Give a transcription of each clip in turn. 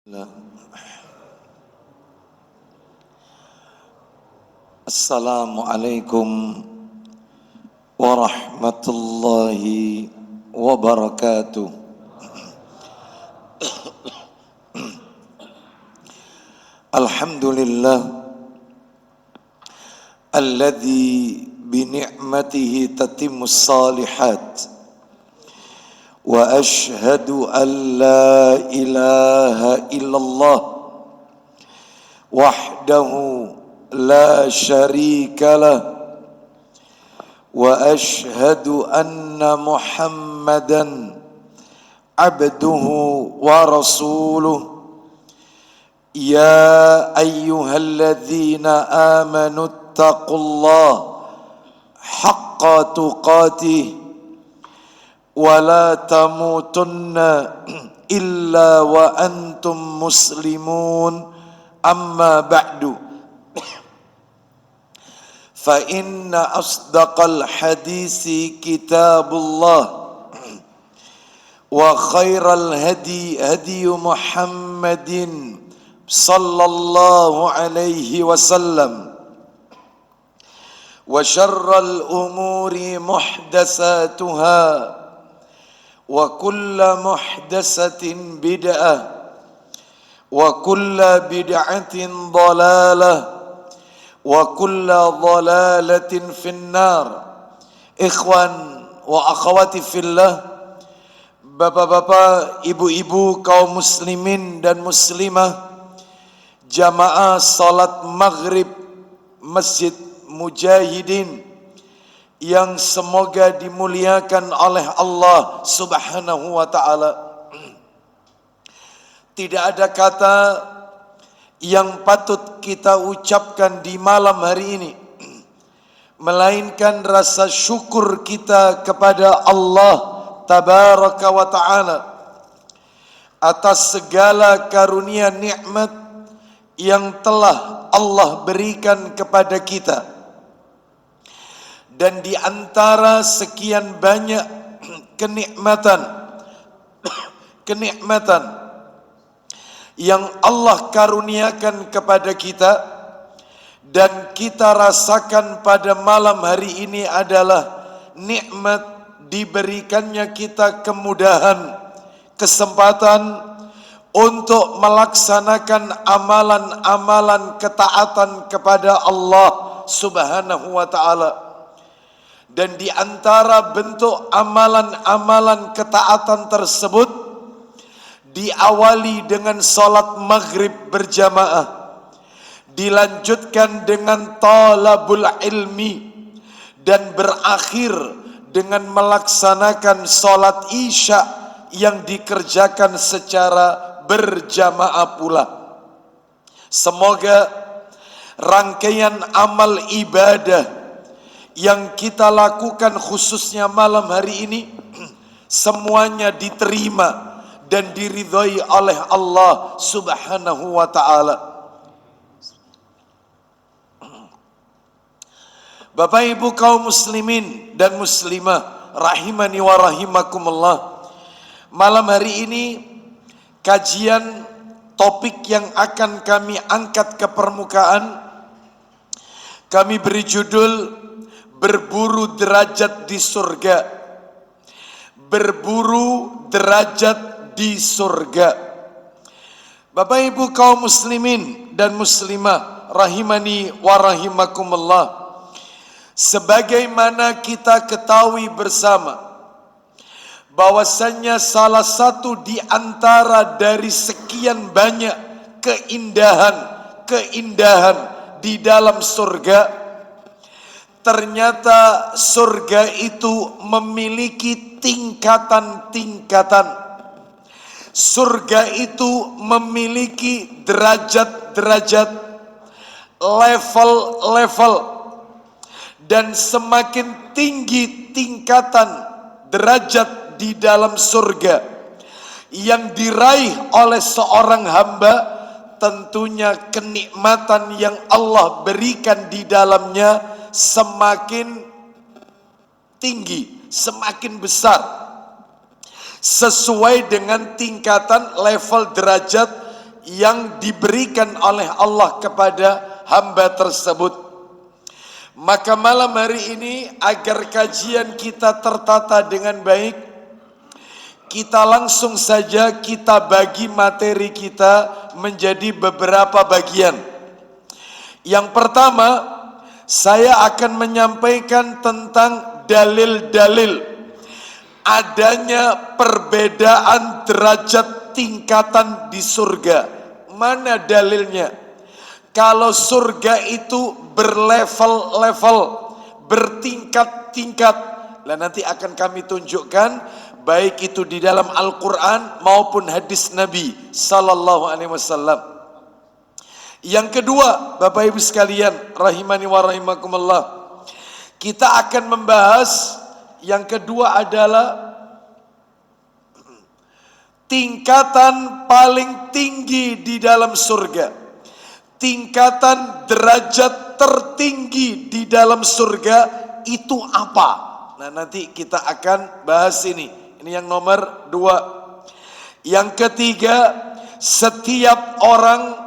Nah, Assalamualaikum warahmatullahi wabarakatuh. Alhamdulillah alladzi bi ni'matihi tatimmus salihat wa ashhadu an la ilaha illallah wahdahu la syarika lah wa ashhadu anna Muhammadan abduhu wa rasuluh. Ya ayyuhalladzina amanu taqullaha haqqa tuqatih wa la tamutunna illa wa antum muslimun. Amma ba'du, fa inna asdaqal hadisi kitabullah wa khairal hadi hadi Muhammadin sallallahu alaihi wasallam wa syarral umuri muhdatsatuha wa kullu muhdatsatin bid'ah wa kullu bid'atin dhalalah wa kullu dhalalatin finnar. Ikhwan wa akhwati fillah, bapak-bapak, ibu-ibu, kaum muslimin dan muslimah, jamaah salat maghrib Masjid Mujahidin yang semoga dimuliakan oleh Allah Subhanahu wa ta'ala. Tidak ada kata yang patut kita ucapkan di malam hari ini melainkan rasa syukur kita kepada Allah Tabaraka wa ta'ala atas segala karunia nikmat yang telah Allah berikan kepada kita. Dan di antara sekian banyak kenikmatan yang Allah karuniakan kepada kita dan kita rasakan pada malam hari ini adalah nikmat diberikannya kita kemudahan, kesempatan untuk melaksanakan amalan-amalan ketaatan kepada Allah Subhanahu wa ta'ala. Dan di antara bentuk amalan-amalan ketaatan tersebut diawali dengan salat maghrib berjamaah, dilanjutkan dengan talabul ilmi, dan berakhir dengan melaksanakan salat isya yang dikerjakan secara berjamaah pula. Semoga rangkaian amal ibadah yang kita lakukan khususnya malam hari ini semuanya diterima dan diridhai oleh Allah Subhanahu wa ta'ala. Bapak ibu kaum muslimin dan muslimah rahimani wa rahimakumullah, malam hari ini kajian topik yang akan kami angkat ke permukaan kami beri judul berburu derajat di surga. Berburu derajat di surga. Bapak ibu kaum muslimin dan muslimah rahimani wa rahimakumullah, sebagaimana kita ketahui bersama bahwasannya salah satu di antara dari sekian banyak keindahan di dalam surga, ternyata surga itu memiliki tingkatan-tingkatan. Surga itu memiliki derajat-derajat, level-level, dan semakin tinggi tingkatan derajat di dalam surga yang diraih oleh seorang hamba, tentunya kenikmatan yang Allah berikan di dalamnya semakin tinggi, semakin besar, sesuai dengan tingkatan level derajat yang diberikan oleh Allah kepada hamba tersebut. Maka malam hari ini agar kajian kita tertata dengan baik, kita langsung saja kita bagi materi kita menjadi beberapa bagian. Yang pertama, saya akan menyampaikan tentang dalil-dalil adanya perbedaan derajat tingkatan di surga. Mana dalilnya? Kalau surga itu berlevel-level, bertingkat-tingkat, lah nanti akan kami tunjukkan baik itu di dalam Al-Quran maupun hadis Nabi Sallallahu Alaihi Wasallam. Yang kedua, Bapak Ibu sekalian, rahimani wa rahimakumullah, kita akan membahas yang kedua adalah tingkatan paling tinggi di dalam surga. Tingkatan derajat tertinggi di dalam surga itu apa? Nah, nanti kita akan bahas ini. Ini yang nomor 2. Yang ketiga, setiap orang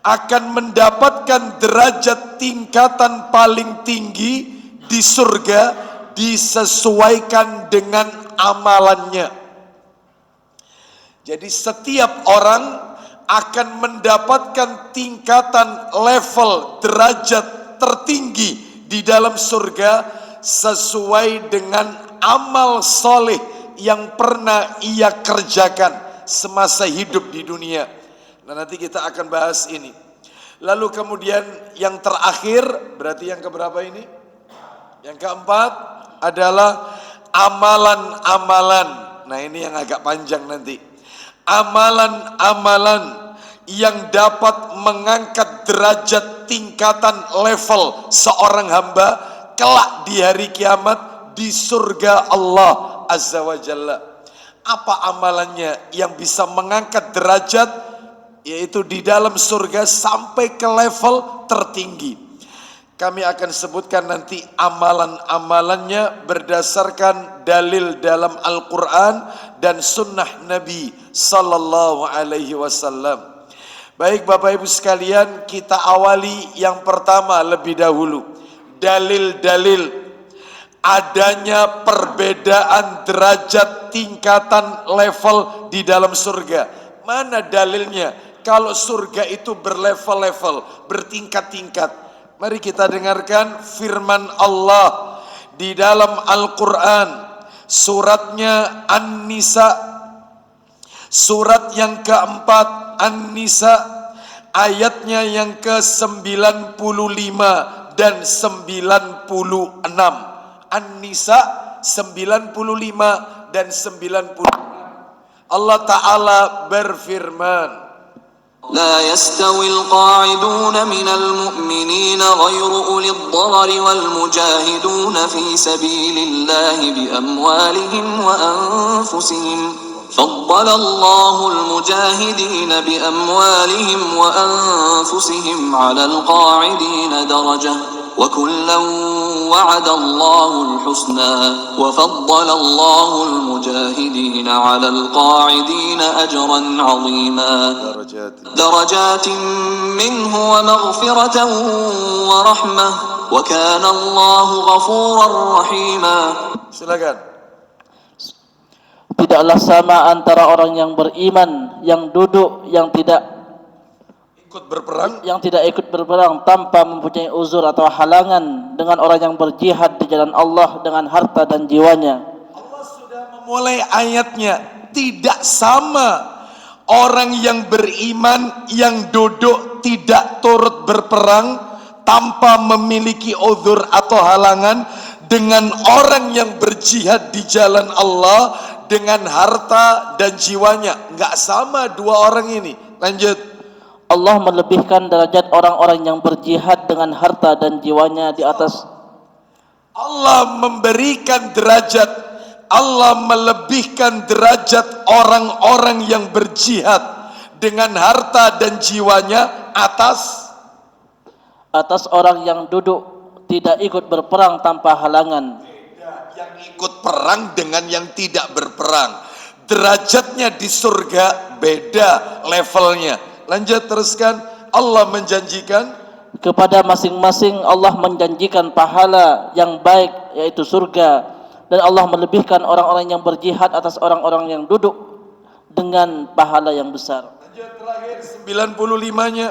akan mendapatkan derajat tingkatan paling tinggi di surga disesuaikan dengan amalannya. Jadi setiap orang akan mendapatkan tingkatan level derajat tertinggi di dalam surga sesuai dengan amal soleh yang pernah ia kerjakan semasa hidup di dunia. Nah, nanti kita akan bahas ini. Lalu kemudian yang terakhir, berarti yang keberapa ini? Yang keempat adalah amalan-amalan. Nah, ini yang agak panjang nanti. Amalan-amalan yang dapat mengangkat derajat tingkatan level seorang hamba kelak di hari kiamat di surga Allah Azza wa Jalla. Apa amalannya yang bisa mengangkat derajat, yaitu di dalam surga sampai ke level tertinggi? Kami akan sebutkan nanti amalan-amalannya berdasarkan dalil dalam Al-Quran dan sunnah Nabi Sallallahu Alaihi Wasallam. Baik Bapak Ibu sekalian, kita awali yang pertama lebih dahulu. Dalil-dalil adanya perbedaan derajat tingkatan level di dalam surga. Mana dalilnya? Kalau surga itu berlevel-level, bertingkat-tingkat. Mari kita dengarkan firman Allah di dalam Al-Quran, suratnya An-Nisa, surat yang keempat An-Nisa, ayatnya yang ke-95 dan 96. An-Nisa 95 dan 96. Allah Ta'ala berfirman, لا يستوي القاعدون من المؤمنين غير أولي الضرر والمجاهدون في سبيل الله بأموالهم وأنفسهم فضل الله المجاهدين بأموالهم وأنفسهم على القاعدين درجة وكلا وعد الله الحسنى وفضل الله المجاهدين على القاعدين أجرا عظيما درجات منه ومغفرة ورحمة وكان الله غفورا رحيما. Silakan. Tidaklah sama antara orang yang beriman, yang duduk, yang tidak ikut berperang tanpa mempunyai uzur atau halangan, dengan orang yang berjihad di jalan Allah dengan harta dan jiwanya. Allah sudah memulai ayatnya. Tidak sama orang yang beriman, yang duduk tidak turut berperang tanpa memiliki uzur atau halangan, dengan orang yang berjihad di jalan Allah dengan harta dan jiwanya. Enggak sama dua orang ini. Lanjut. Allah melebihkan derajat orang-orang yang berjihad dengan harta dan jiwanya di atas. Allah memberikan derajat, Allah melebihkan derajat orang-orang yang berjihad dengan harta dan jiwanya atas orang yang duduk tidak ikut berperang tanpa halangan. Yang ikut perang dengan yang tidak berperang, derajatnya di surga beda levelnya. Lanjut, teruskan. Allah menjanjikan kepada masing-masing Allah menjanjikan pahala yang baik, yaitu surga, dan Allah melebihkan orang-orang yang berjihad atas orang-orang yang duduk dengan pahala yang besar. Lanjut, terakhir 95-nya.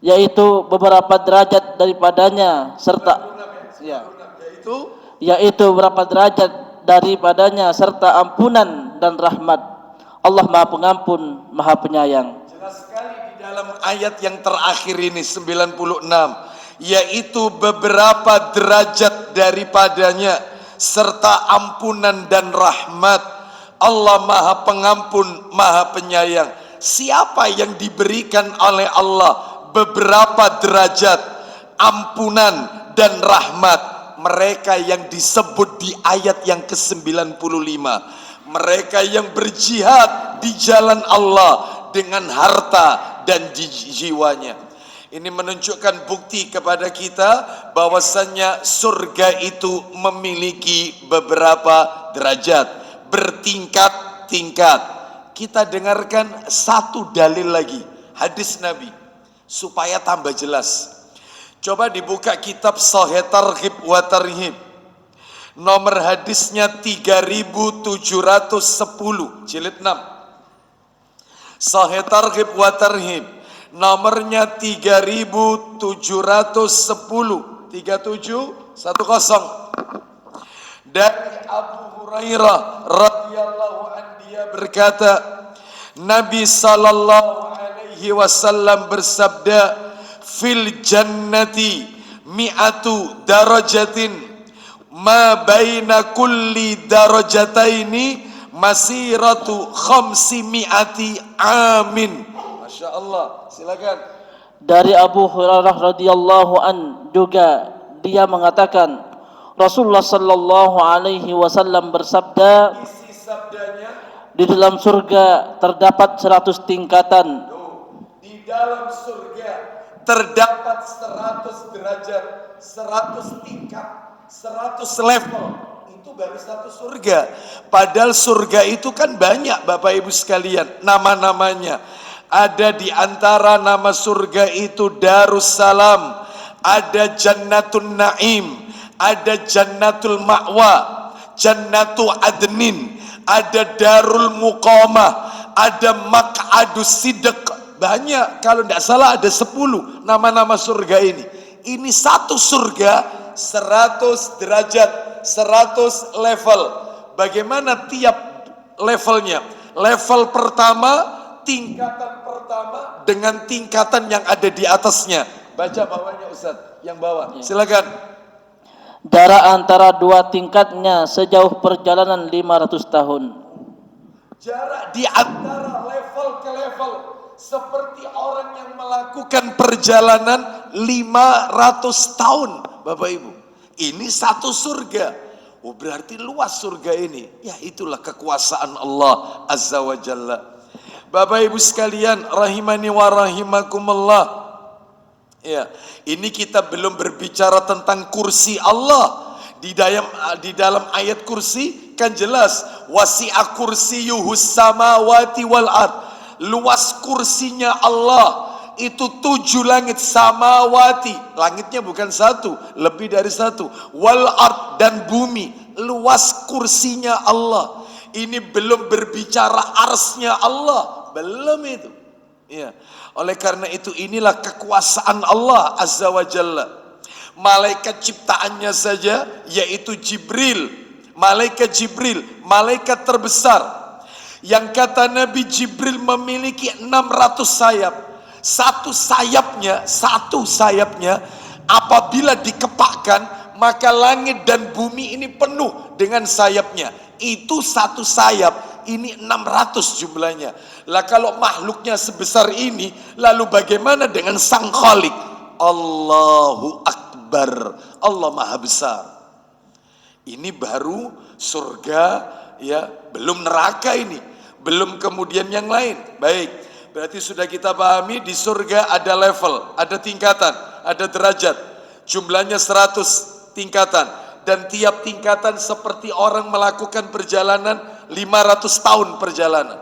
Yaitu beberapa derajat daripadanya serta yaitu beberapa derajat daripadanya serta ampunan dan rahmat. Allah Maha Pengampun, Maha Penyayang. Jelas sekali di dalam ayat yang terakhir ini 96, yaitu beberapa derajat daripadanya serta ampunan dan rahmat. Allah Maha Pengampun, Maha Penyayang. Siapa yang diberikan oleh Allah beberapa derajat, ampunan dan rahmat? Mereka yang disebut di ayat yang ke-95. Mereka yang berjihad di jalan Allah dengan harta dan jiwanya. Ini menunjukkan bukti kepada kita bahwasannya surga itu memiliki beberapa derajat, bertingkat-tingkat. Kita dengarkan satu dalil lagi, hadis Nabi, supaya tambah jelas. Coba dibuka kitab Sahih Targhib wa Tarhib. Nomor hadisnya 3710, jilid 6. Sahih Targhib wa Tarhib. Nomornya 3710, 3710. Dari Abu Hurairah radhiyallahu anhu, dia berkata, Nabi sallallahu alaihi wasallam bersabda, fil jannati mi'atu darajatin ma baina kulli darajataini masiratu khamsi mi'ati amin. Masya Allah, silakan. Dari Abu Hurairah radhiyallahu an juga dia mengatakan, Rasulullah sallallahu alaihi wasallam bersabda, Isi sabdanya, di dalam surga terdapat 100 tingkatan. di dalam surga terdapat 100 derajat, 100 tingkat, 100 level. Itu baru satu surga. Padahal surga itu kan banyak, Bapak Ibu sekalian, nama-namanya. Ada di antara nama surga itu Darussalam, ada Jannatun Naim, ada Jannatul Ma'wa, Jannatu Adnin, ada Darul Muqamah, ada Maq'adus Sidq. Banyak, kalau tidak salah ada 10 nama-nama surga ini. Ini satu surga 100 derajat, 100 level. Bagaimana tiap levelnya? Level pertama, tingkatan pertama dengan tingkatan yang ada di atasnya. Baca bawahnya Ustaz, yang bawah. Silakan. Jarak antara dua tingkatnya sejauh perjalanan 500 tahun. Jarak di antara level ke level seperti orang yang melakukan perjalanan 500 tahun, Bapak Ibu. Ini satu surga. Oh, berarti luas surga ini. Ya, itulah kekuasaan Allah Azza wa Jalla. Bapak Ibu sekalian, rahimani wa rahimakumullah. Ya, ini kita belum berbicara tentang kursi Allah. Di dalam ayat kursi kan jelas, wasi'a kursiyuhus samawati wal ard. Luas kursinya Allah itu 7 langit, samawati, langitnya bukan satu, lebih dari satu, wal ard, dan bumi. Luas kursinya Allah. Ini belum berbicara arsnya Allah, belum itu. Ya. Oleh karena itu inilah kekuasaan Allah Azza wa Jalla. Malaikat ciptaannya saja, yaitu Jibril, malaikat Jibril, malaikat terbesar, yang kata Nabi Jibril memiliki 600 sayap. Satu sayapnya apabila dikepakkan, maka langit dan bumi ini penuh dengan sayapnya. Itu satu sayap, ini 600 jumlahnya. Lah kalau makhluknya sebesar ini, lalu bagaimana dengan Sang Khalik? Allahu Akbar, Allah Maha Besar. Ini baru surga, ya, belum neraka ini, belum kemudian yang lain. Baik, berarti sudah kita pahami di surga ada level, ada tingkatan, ada derajat. Jumlahnya 100 tingkatan, dan tiap tingkatan seperti orang melakukan perjalanan 500 tahun perjalanan.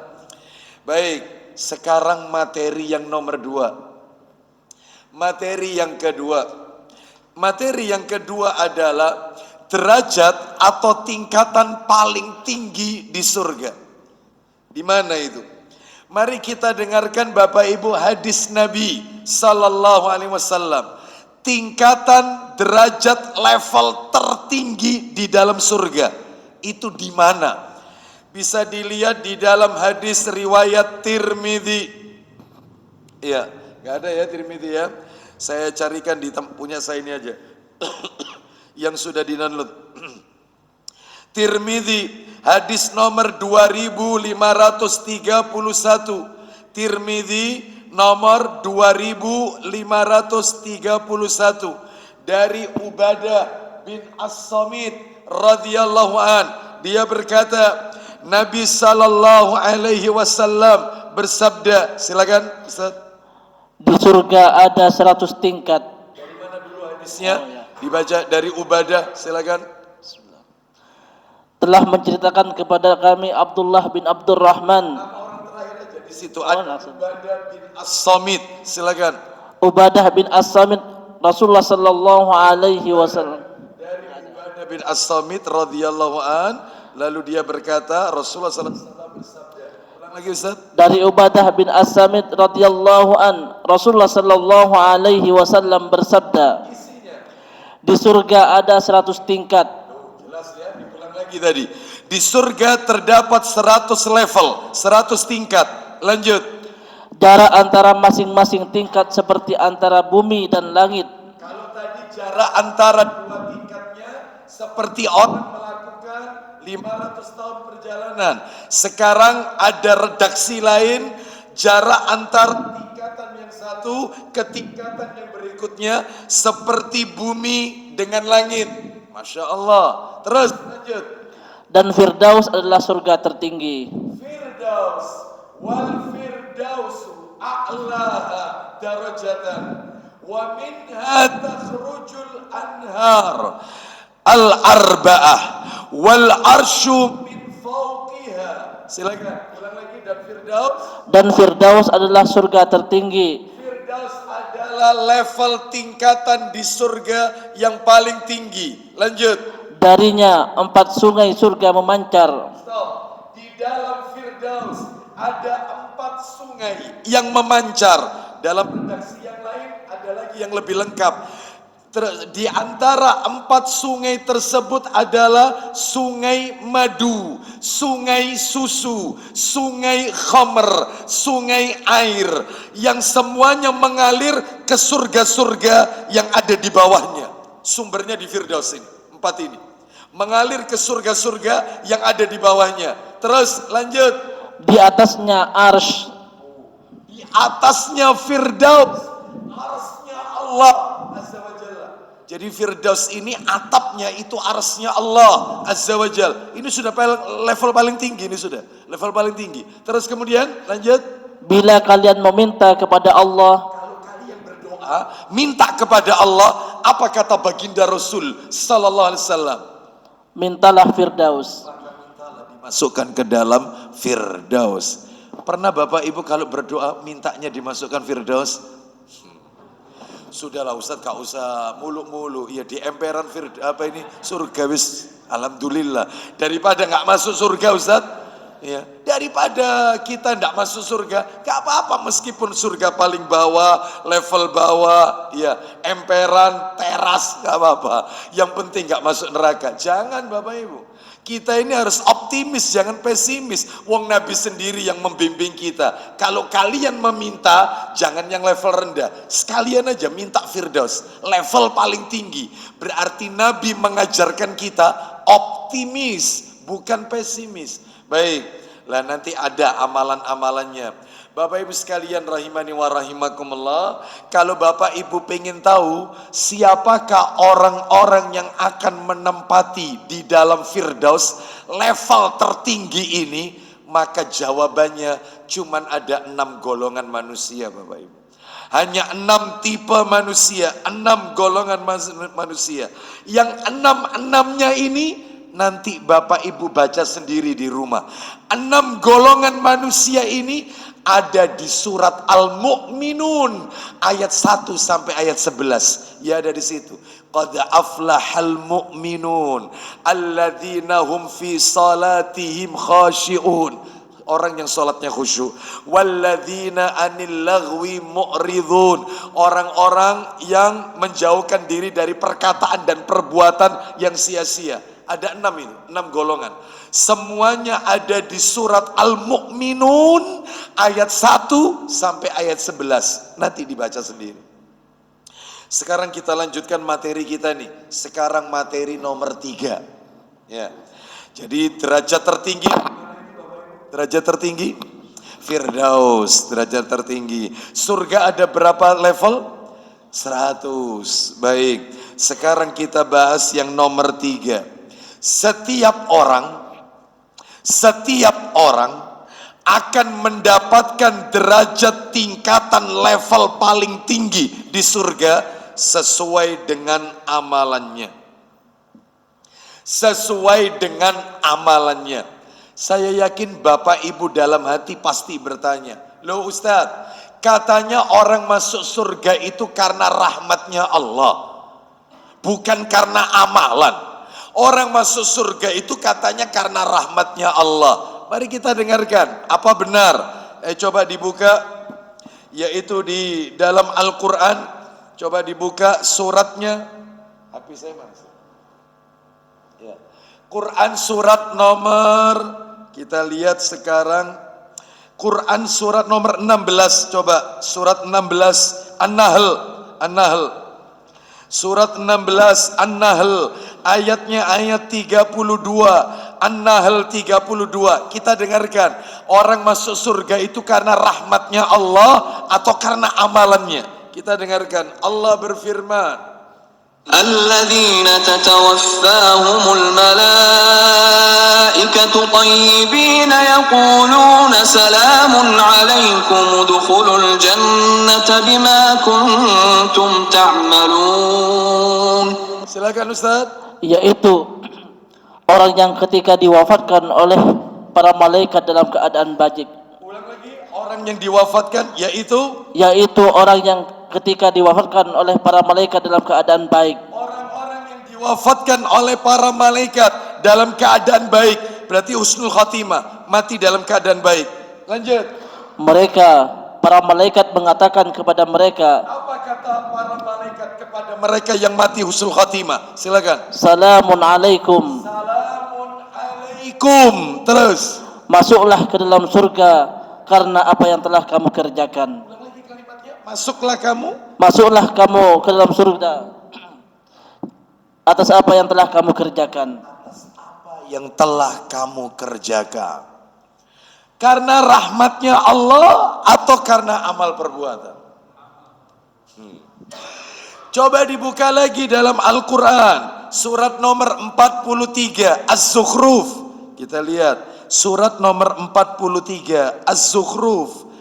Baik, sekarang materi yang nomor 2. Materi yang kedua adalah derajat atau tingkatan paling tinggi di surga. Di mana itu? Mari kita dengarkan Bapak Ibu hadis Nabi sallallahu alaihi wasallam. Tingkatan derajat level tertinggi di dalam surga itu di mana? Bisa dilihat di dalam hadis riwayat Tirmidzi. Iya, nggak ada ya Tirmidzi ya. Saya carikan di punya saya ini aja. Yang sudah di-download. Tirmidzi hadis nomor 2531. Tirmidzi nomor 2531 dari Ubadah bin As-Samit radhiyallahu an. Dia berkata, Nabi sallallahu alaihi wasallam bersabda, silakan Ustaz. Di surga ada 100 tingkat. Dari mana dulu hadisnya? Dibaca dari Ubadah, silakan. Telah menceritakan kepada kami Abdullah bin Abdurrahman. Nama orang terakhir aja di situ ada Ubadah bin As-Samit, silakan. Ubadah bin As-Samit Rasulullah sallallahu alaihi wasallam. Dari Ubadah bin As-Samit radhiyallahu an, lalu dia berkata, Rasulullah sallallahu alaihi wasallam bersabda. Ulang lagi Ustaz. Dari Ubadah bin As-Samit radhiyallahu an, Rasulullah sallallahu alaihi wasallam bersabda. Isinya. Di surga ada 100 tingkat. Jelas ya, diulang lagi tadi. Di surga terdapat 100 level, 100 tingkat. Lanjut. Jarak antara masing-masing tingkat seperti antara bumi dan langit. Kalau tadi jarak antara dua tingkatnya seperti orang melakukan 500 tahun perjalanan. Sekarang ada redaksi lain, jarak antara tingkatan yang satu ke tingkatan yang berikutnya seperti bumi dengan langit. Masya Allah. Terus lanjut. Dan Firdaus adalah surga tertinggi. Firdaus wal firdausu a'laha darajatan wa minha takhrujul anhar al-arba'ah wal arsyu min fawqiha. Silakan ulang lagi. Dan Firdaus adalah surga tertinggi. Firdaus adalah level tingkatan di surga yang paling tinggi. Lanjut. Darinya 4 sungai surga memancar. Stop. Di dalam Firdaus ada 4 sungai yang memancar. Dalam redaksi yang lain ada lagi yang lebih lengkap. Di antara 4 sungai tersebut adalah sungai madu, sungai susu, sungai khamr, sungai air, yang semuanya mengalir ke surga-surga yang ada di bawahnya. Sumbernya di Firdaus ini, 4 ini mengalir ke surga-surga yang ada di bawahnya. Terus lanjut. Di atasnya arsy. Di atasnya Firdaus, arsy-nya Allah Azza wa Jalla. Jadi Firdaus ini atapnya itu arsy-nya Allah Azza wa Jalla. Ini sudah level paling tinggi, ini sudah level paling tinggi. Terus kemudian lanjut. Bila kalian meminta kepada Allah, Kalau kalian berdoa minta kepada Allah, apa kata baginda Rasul sallallahu alaihi wasallam? mintalah Firdaus. Dimasukkan ke dalam Firdaus. Pernah Bapak Ibu kalau berdoa mintanya dimasukkan Firdaus? Sudahlah Ustaz, gak usah mulu-mulu. Ya di emperan surga wis, alhamdulillah. Daripada gak masuk surga Ustaz, ya daripada kita gak masuk surga, gak apa-apa meskipun surga paling bawah, level bawah, ya emperan, teras, gak apa-apa. Yang penting gak masuk neraka. Jangan Bapak Ibu. Kita ini harus optimis, jangan pesimis. Wong Nabi sendiri yang membimbing kita. Kalau kalian meminta, jangan yang level rendah. Sekalian aja minta Firdaus, level paling tinggi. Berarti Nabi mengajarkan kita optimis, bukan pesimis. Baik, lah nanti ada amalan-amalannya. Bapak Ibu sekalian rahimani wa rahimakumullah, kalau Bapak Ibu pengen tahu siapakah orang-orang yang akan menempati di dalam Firdaus level tertinggi ini, maka jawabannya cuman ada 6 golongan manusia Bapak Ibu. Hanya 6 tipe manusia, 6 golongan manusia. Yang 6-6-nya ini nanti Bapak Ibu baca sendiri di rumah. 6 golongan manusia ini ada di surat Al-Mu'minun ayat 1 sampai ayat 11. Ya, ada di situ. Qad aflahal mu'minun alladzina hum fi salatihim khashi'un. Orang yang sholatnya khusyuk. Walladzina anil lagwi mu'ridun. Orang-orang yang menjauhkan diri dari perkataan dan perbuatan yang sia-sia. Ada 6 ini, 6 golongan. Semuanya ada di surat Al-Mu'minun ayat 1 sampai ayat 11. Nanti dibaca sendiri. Sekarang kita lanjutkan materi kita nih. Sekarang materi nomor 3. Ya. Jadi derajat tertinggi Firdaus, derajat tertinggi. Surga ada berapa level? 100. Baik, sekarang kita bahas yang nomor 3. Setiap orang akan mendapatkan derajat tingkatan level paling tinggi di surga sesuai dengan amalannya. Saya yakin Bapak Ibu dalam hati pasti bertanya, loh Ustadz, katanya orang masuk surga itu karena rahmatnya Allah, bukan karena amalan. Orang masuk surga itu katanya karena rahmatnya Allah. Mari kita dengarkan, apa benar? Coba dibuka, yaitu di dalam Al-Quran. Coba dibuka suratnya. Tapi saya masih. Ya. Quran surat nomor, kita lihat sekarang Quran surat nomor 16. Coba surat 16 An-Nahl. Surat 16 An-Nahl, ayatnya ayat 32. An-Nahl 32. Kita dengarkan, orang masuk surga itu karena rahmatnya Allah atau karena amalannya? Kita dengarkan, Allah berfirman, الذين تتوفاهم الملائكة طيبين يقولون سلام عليكم ادخلوا الجنة بما كنتم تعملون. Silakan Ustaz. Yaitu orang yang ketika diwafatkan oleh para malaikat dalam keadaan baik. Ulang lagi, orang yang diwafatkan yaitu orang yang ketika diwafatkan oleh para malaikat dalam keadaan baik. Orang-orang yang diwafatkan oleh para malaikat dalam keadaan baik, berarti husnul khatimah, mati dalam keadaan baik. Lanjut. Para malaikat mengatakan kepada mereka, Apa kata para malaikat kepada mereka yang mati husnul khatimah? Silakan. Salamun alaikum. Salamun alaikum. Terus. Masuklah ke dalam surga karena apa yang telah kamu kerjakan. Masuklah kamu ke dalam surga atas apa yang telah kamu kerjakan. Karena rahmatnya Allah atau karena amal perbuatan? Coba dibuka lagi dalam Al-Quran surat nomor 43 Az-Zukhruf. Kita lihat surat nomor 43 Az-Zukhruf.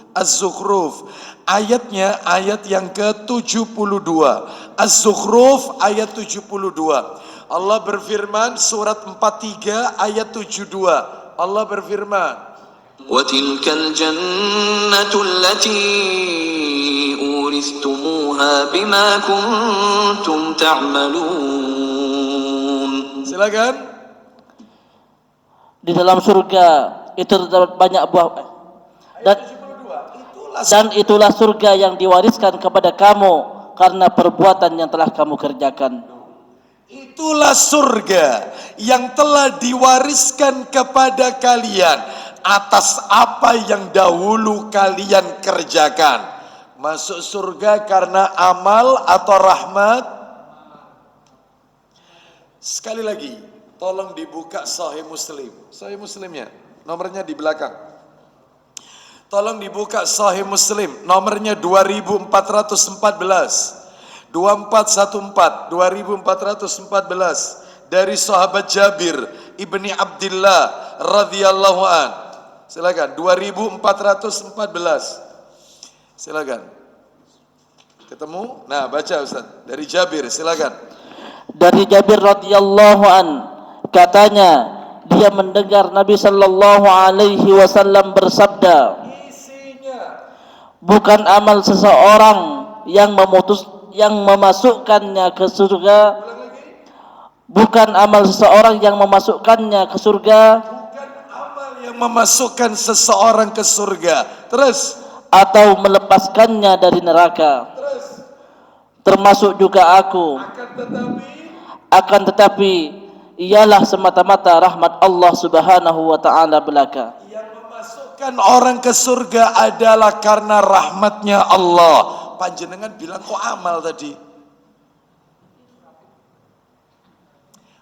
Ayatnya ayat yang ke-72. Az-Zukhruf ayat 72. Allah berfirman surat 43 ayat 72. Allah berfirman, وَتِلْكَ الْجَنَّةُ الَّتِي أُورِثْتُمُوهَا بِمَا كُنْتُمْ تَعْمَلُونَ. Silakan. Di dalam surga itu terdapat banyak buah dan itulah surga yang diwariskan kepada kamu karena perbuatan yang telah kamu kerjakan. Itulah surga yang telah diwariskan kepada kalian atas apa yang dahulu kalian kerjakan. Masuk surga karena amal atau rahmat? Sekali lagi, tolong dibuka Sahih Muslim. Sahih Muslimnya, nomornya di belakang. Tolong dibuka Sahih Muslim, nomornya 2414. 2414 dari sahabat Jabir ibni Abdullah radhiyallahu an. Silakan 2414. Silakan. Ketemu? Nah, baca Ustaz. Dari Jabir, silakan. Dari Jabir radhiyallahu an, katanya dia mendengar Nabi sallallahu alaihi wasallam bersabda, Isinya bukan amal seseorang yang memasukkannya ke surga, bukan amal seseorang yang memasukkannya ke surga, bukan amal yang memasukkan seseorang ke surga, terus atau melepaskannya dari neraka. Termasuk juga aku, akan tetapi ialah semata-mata rahmat Allah Subhanahu wa taala belaka. yang memasukkan orang ke surga adalah karena rahmatnya Allah. Panjenengan bilang kok amal tadi?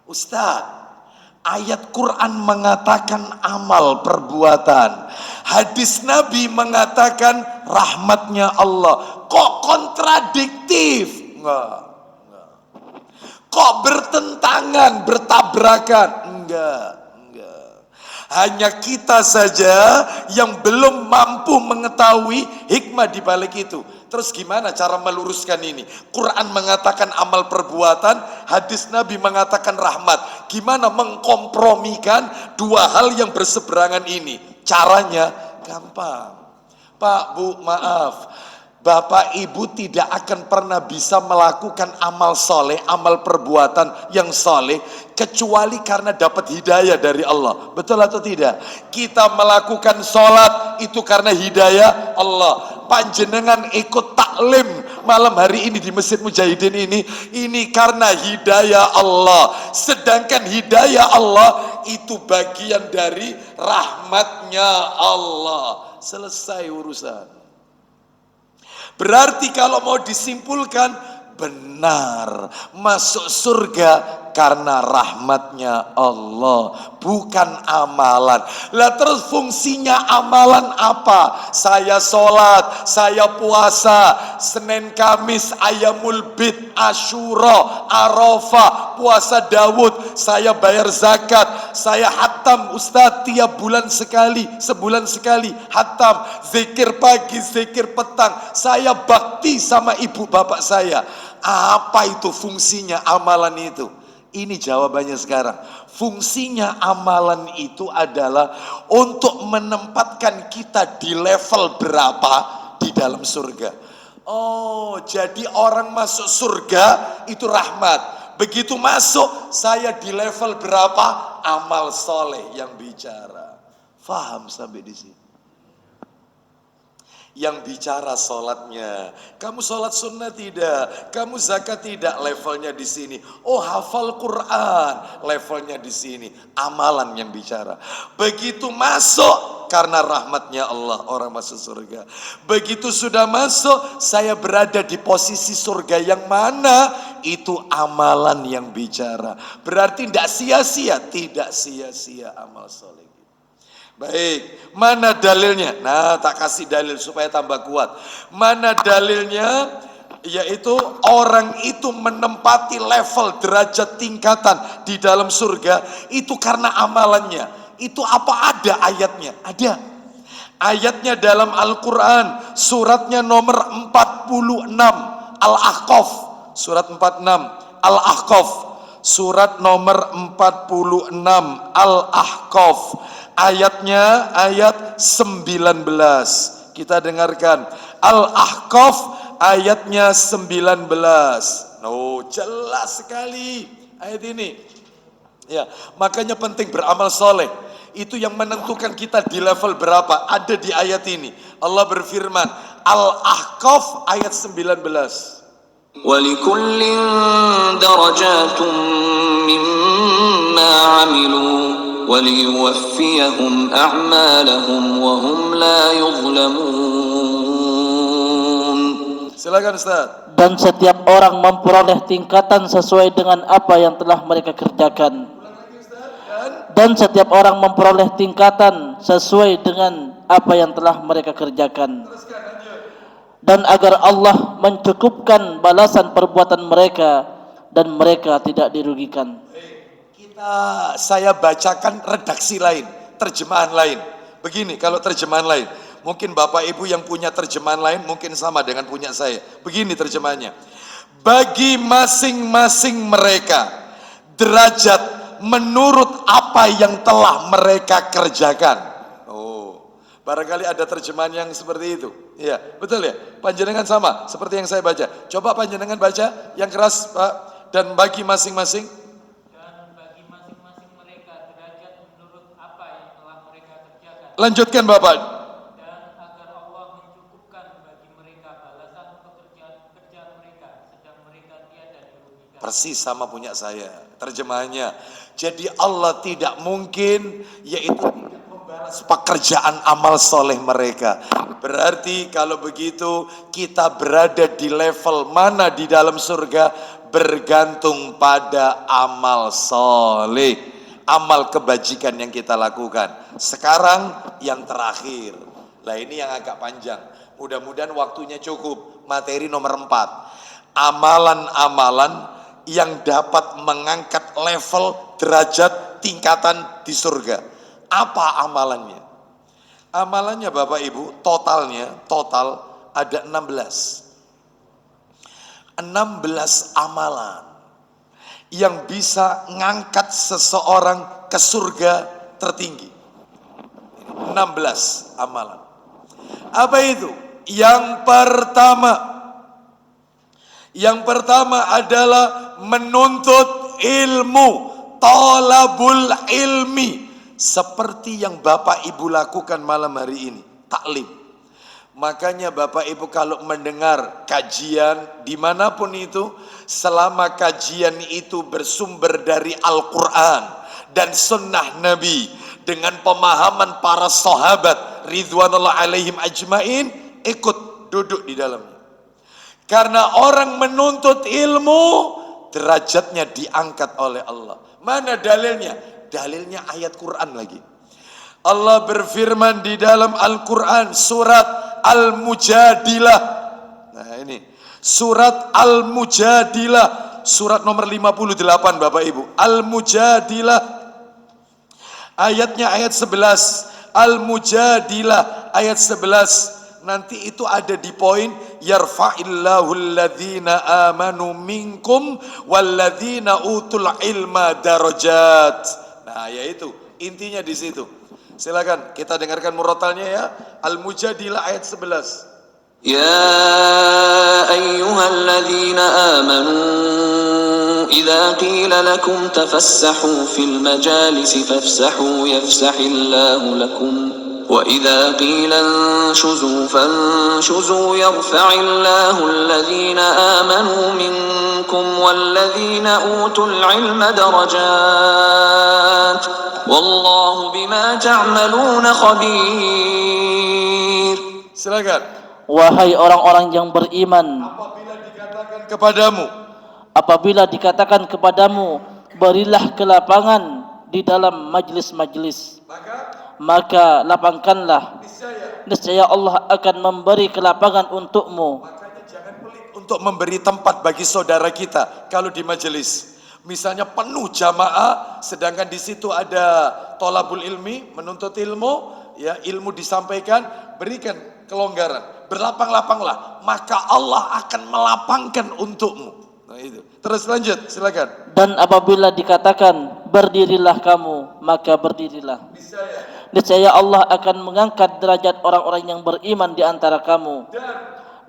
Ustaz, ayat Quran mengatakan amal perbuatan, hadis Nabi mengatakan rahmatnya Allah. Kok kontradiktif? Enggak. Kok bertentangan, bertabrakan? Enggak. Hanya kita saja yang belum mampu mengetahui hikmah di balik itu. Terus gimana cara meluruskan ini? Quran mengatakan amal perbuatan, hadis Nabi mengatakan rahmat. Gimana mengkompromikan dua hal yang berseberangan ini? Caranya gampang. Pak, Bu, maaf, Bapak Ibu tidak akan pernah bisa melakukan amal soleh, amal perbuatan yang soleh, kecuali karena dapat hidayah dari Allah. Betul atau tidak? Kita melakukan sholat itu karena hidayah Allah. Panjenengan ikut taklim malam hari ini di Masjid Mujahidin ini karena hidayah Allah. Sedangkan hidayah Allah itu bagian dari rahmatnya Allah. Selesai urusan. Berarti kalau mau disimpulkan, benar masuk surga karena rahmatnya Allah, bukan amalan. Lah terus fungsinya amalan apa? Saya sholat, saya puasa, Senin Kamis, Ayamul Bid, Asyura, Arafah, puasa Daud, saya bayar zakat, saya hatam Ustadz tiap bulan sekali, sebulan sekali hatam, zikir pagi, zikir petang, saya bakti sama ibu bapak saya. Apa itu fungsinya amalan itu? Ini jawabannya sekarang. Fungsinya amalan itu adalah untuk menempatkan kita di level berapa di dalam surga. Oh, jadi orang masuk surga itu rahmat. Begitu masuk, saya di level berapa? Amal soleh yang bicara. Faham sampai di sini? Yang bicara sholatnya, kamu sholat sunnah tidak, kamu zakat tidak, levelnya di sini. Oh, hafal Quran, levelnya di sini. Amalan yang bicara. Begitu masuk, karena rahmatnya Allah orang masuk surga. Begitu sudah masuk, saya berada di posisi surga yang mana, itu amalan yang bicara. Berarti tidak sia-sia, tidak sia-sia amal soleh. Baik, mana dalilnya? Nah, tak kasih dalil supaya tambah kuat. Mana dalilnya? Yaitu orang itu menempati level derajat tingkatan di dalam surga itu karena amalannya. Itu apa ada ayatnya? Ada. Ayatnya dalam Al-Quran, suratnya nomor 46, Al-Ahqaf, surat 46, Al-Ahqaf, surat nomor 46, Al-Ahqaf. Ayatnya ayat 19. Kita dengarkan Al-Ahqaf ayatnya 19. Oh, jelas sekali ayat ini. Ya, makanya penting beramal soleh. Itu yang menentukan kita di level berapa. Ada di ayat ini. Allah berfirman, Al-Ahqaf ayat 19. وَلِكُلٍّ دَرَجَاتٌ مِّمَّا عَمِلُوا وَلِيُوَفِّيَهُمْ أَعْمَالَهُمْ وَهُمْ لَا يُظْلَمُونَ. Silakan Ustaz. Dan setiap orang memperoleh tingkatan sesuai dengan apa yang telah mereka kerjakan. Dan setiap orang memperoleh tingkatan sesuai dengan apa yang telah mereka kerjakan. Dan agar Allah mencukupkan balasan perbuatan mereka dan mereka tidak dirugikan. Saya bacakan redaksi lain, terjemahan lain. Begini, kalau terjemahan lain, mungkin Bapak Ibu yang punya terjemahan lain mungkin sama dengan punya saya. Begini terjemahannya. Bagi masing-masing mereka menurut apa yang telah mereka kerjakan. Oh, Barangkali ada terjemahan yang seperti itu. Iya, betul ya? Panjenengan sama seperti yang saya baca. Coba panjenengan baca yang keras, Pak. Dan bagi masing-masing. Dan bagi masing-masing mereka derajat menurut apa yang telah mereka kerjakan. Lanjutkan Bapak. Dan agar Allah mencukupkan bagi mereka balasan pekerjaan mereka, sedang mereka tiada dirugikan. Persis sama punya saya terjemahannya. Jadi Allah tidak mungkin yaitu tidak membalas pekerjaan amal soleh mereka. Berarti kalau begitu kita berada di level mana di dalam surga? Bergantung pada amal soleh, amal kebajikan yang kita lakukan. Sekarang yang terakhir. Lah ini yang agak panjang. Mudah-mudahan waktunya cukup. Materi nomor 4. Amalan-amalan yang dapat mengangkat level, derajat, tingkatan di surga. Apa amalannya? Amalannya Bapak Ibu, total ada 16 amalan yang bisa ngangkat seseorang ke surga tertinggi. 16 amalan. Apa itu? Yang pertama adalah menuntut ilmu, talabul ilmi, seperti yang Bapak Ibu lakukan malam hari ini, taklim. Makanya Bapak Ibu kalau mendengar kajian dimanapun itu, selama kajian itu bersumber dari Al-Quran dan sunnah Nabi dengan pemahaman para sahabat ridwanullah alaihim ajmain, ikut duduk di dalamnya. Karena orang menuntut ilmu, derajatnya diangkat oleh Allah. Mana dalilnya? Dalilnya ayat Quran lagi. Allah berfirman di dalam Al-Quran surat Al-Mujadilah. Nah ini surat Al-Mujadilah, surat nomor 58 Bapak Ibu. Al-Mujadilah ayatnya ayat 11. Al-Mujadilah ayat 11. Nanti itu ada di poin yarfa'illahu alladhina amanu minkum walladhina utul ilma darajat. Nah yaitu intinya di situ. Silakan kita dengarkan murotalnya ya. Al-Mujadilah ayat 11. يا أيها الذين آمنوا إذا قيل لكم تفسحوا في المجالس فافسحوا يفسح الله لكم وإذا قيل انشزوا فانشزوا يرفع الله الذين آمنوا منكم والذين أوتوا العلم درجات والله بما تعملون خبير. Silakan. Wahai orang-orang yang beriman, apabila dikatakan kepadamu, berilah kelapangan di dalam majlis-majlis, maka lapangkanlah, niscaya Allah akan memberi kelapangan untukmu. Makanya jangan pelit untuk memberi tempat bagi saudara kita kalau di majelis. Misalnya penuh jamaah, sedangkan di situ ada tolabul ilmi, menuntut ilmu, ya ilmu disampaikan, berikan kelonggaran. Berlapang-lapanglah, maka Allah akan melapangkan untukmu. Nah itu. Terus lanjut, silakan. Dan apabila dikatakan berdirilah kamu, maka berdirilah. Niscaya Allah akan mengangkat derajat orang-orang yang beriman di antara kamu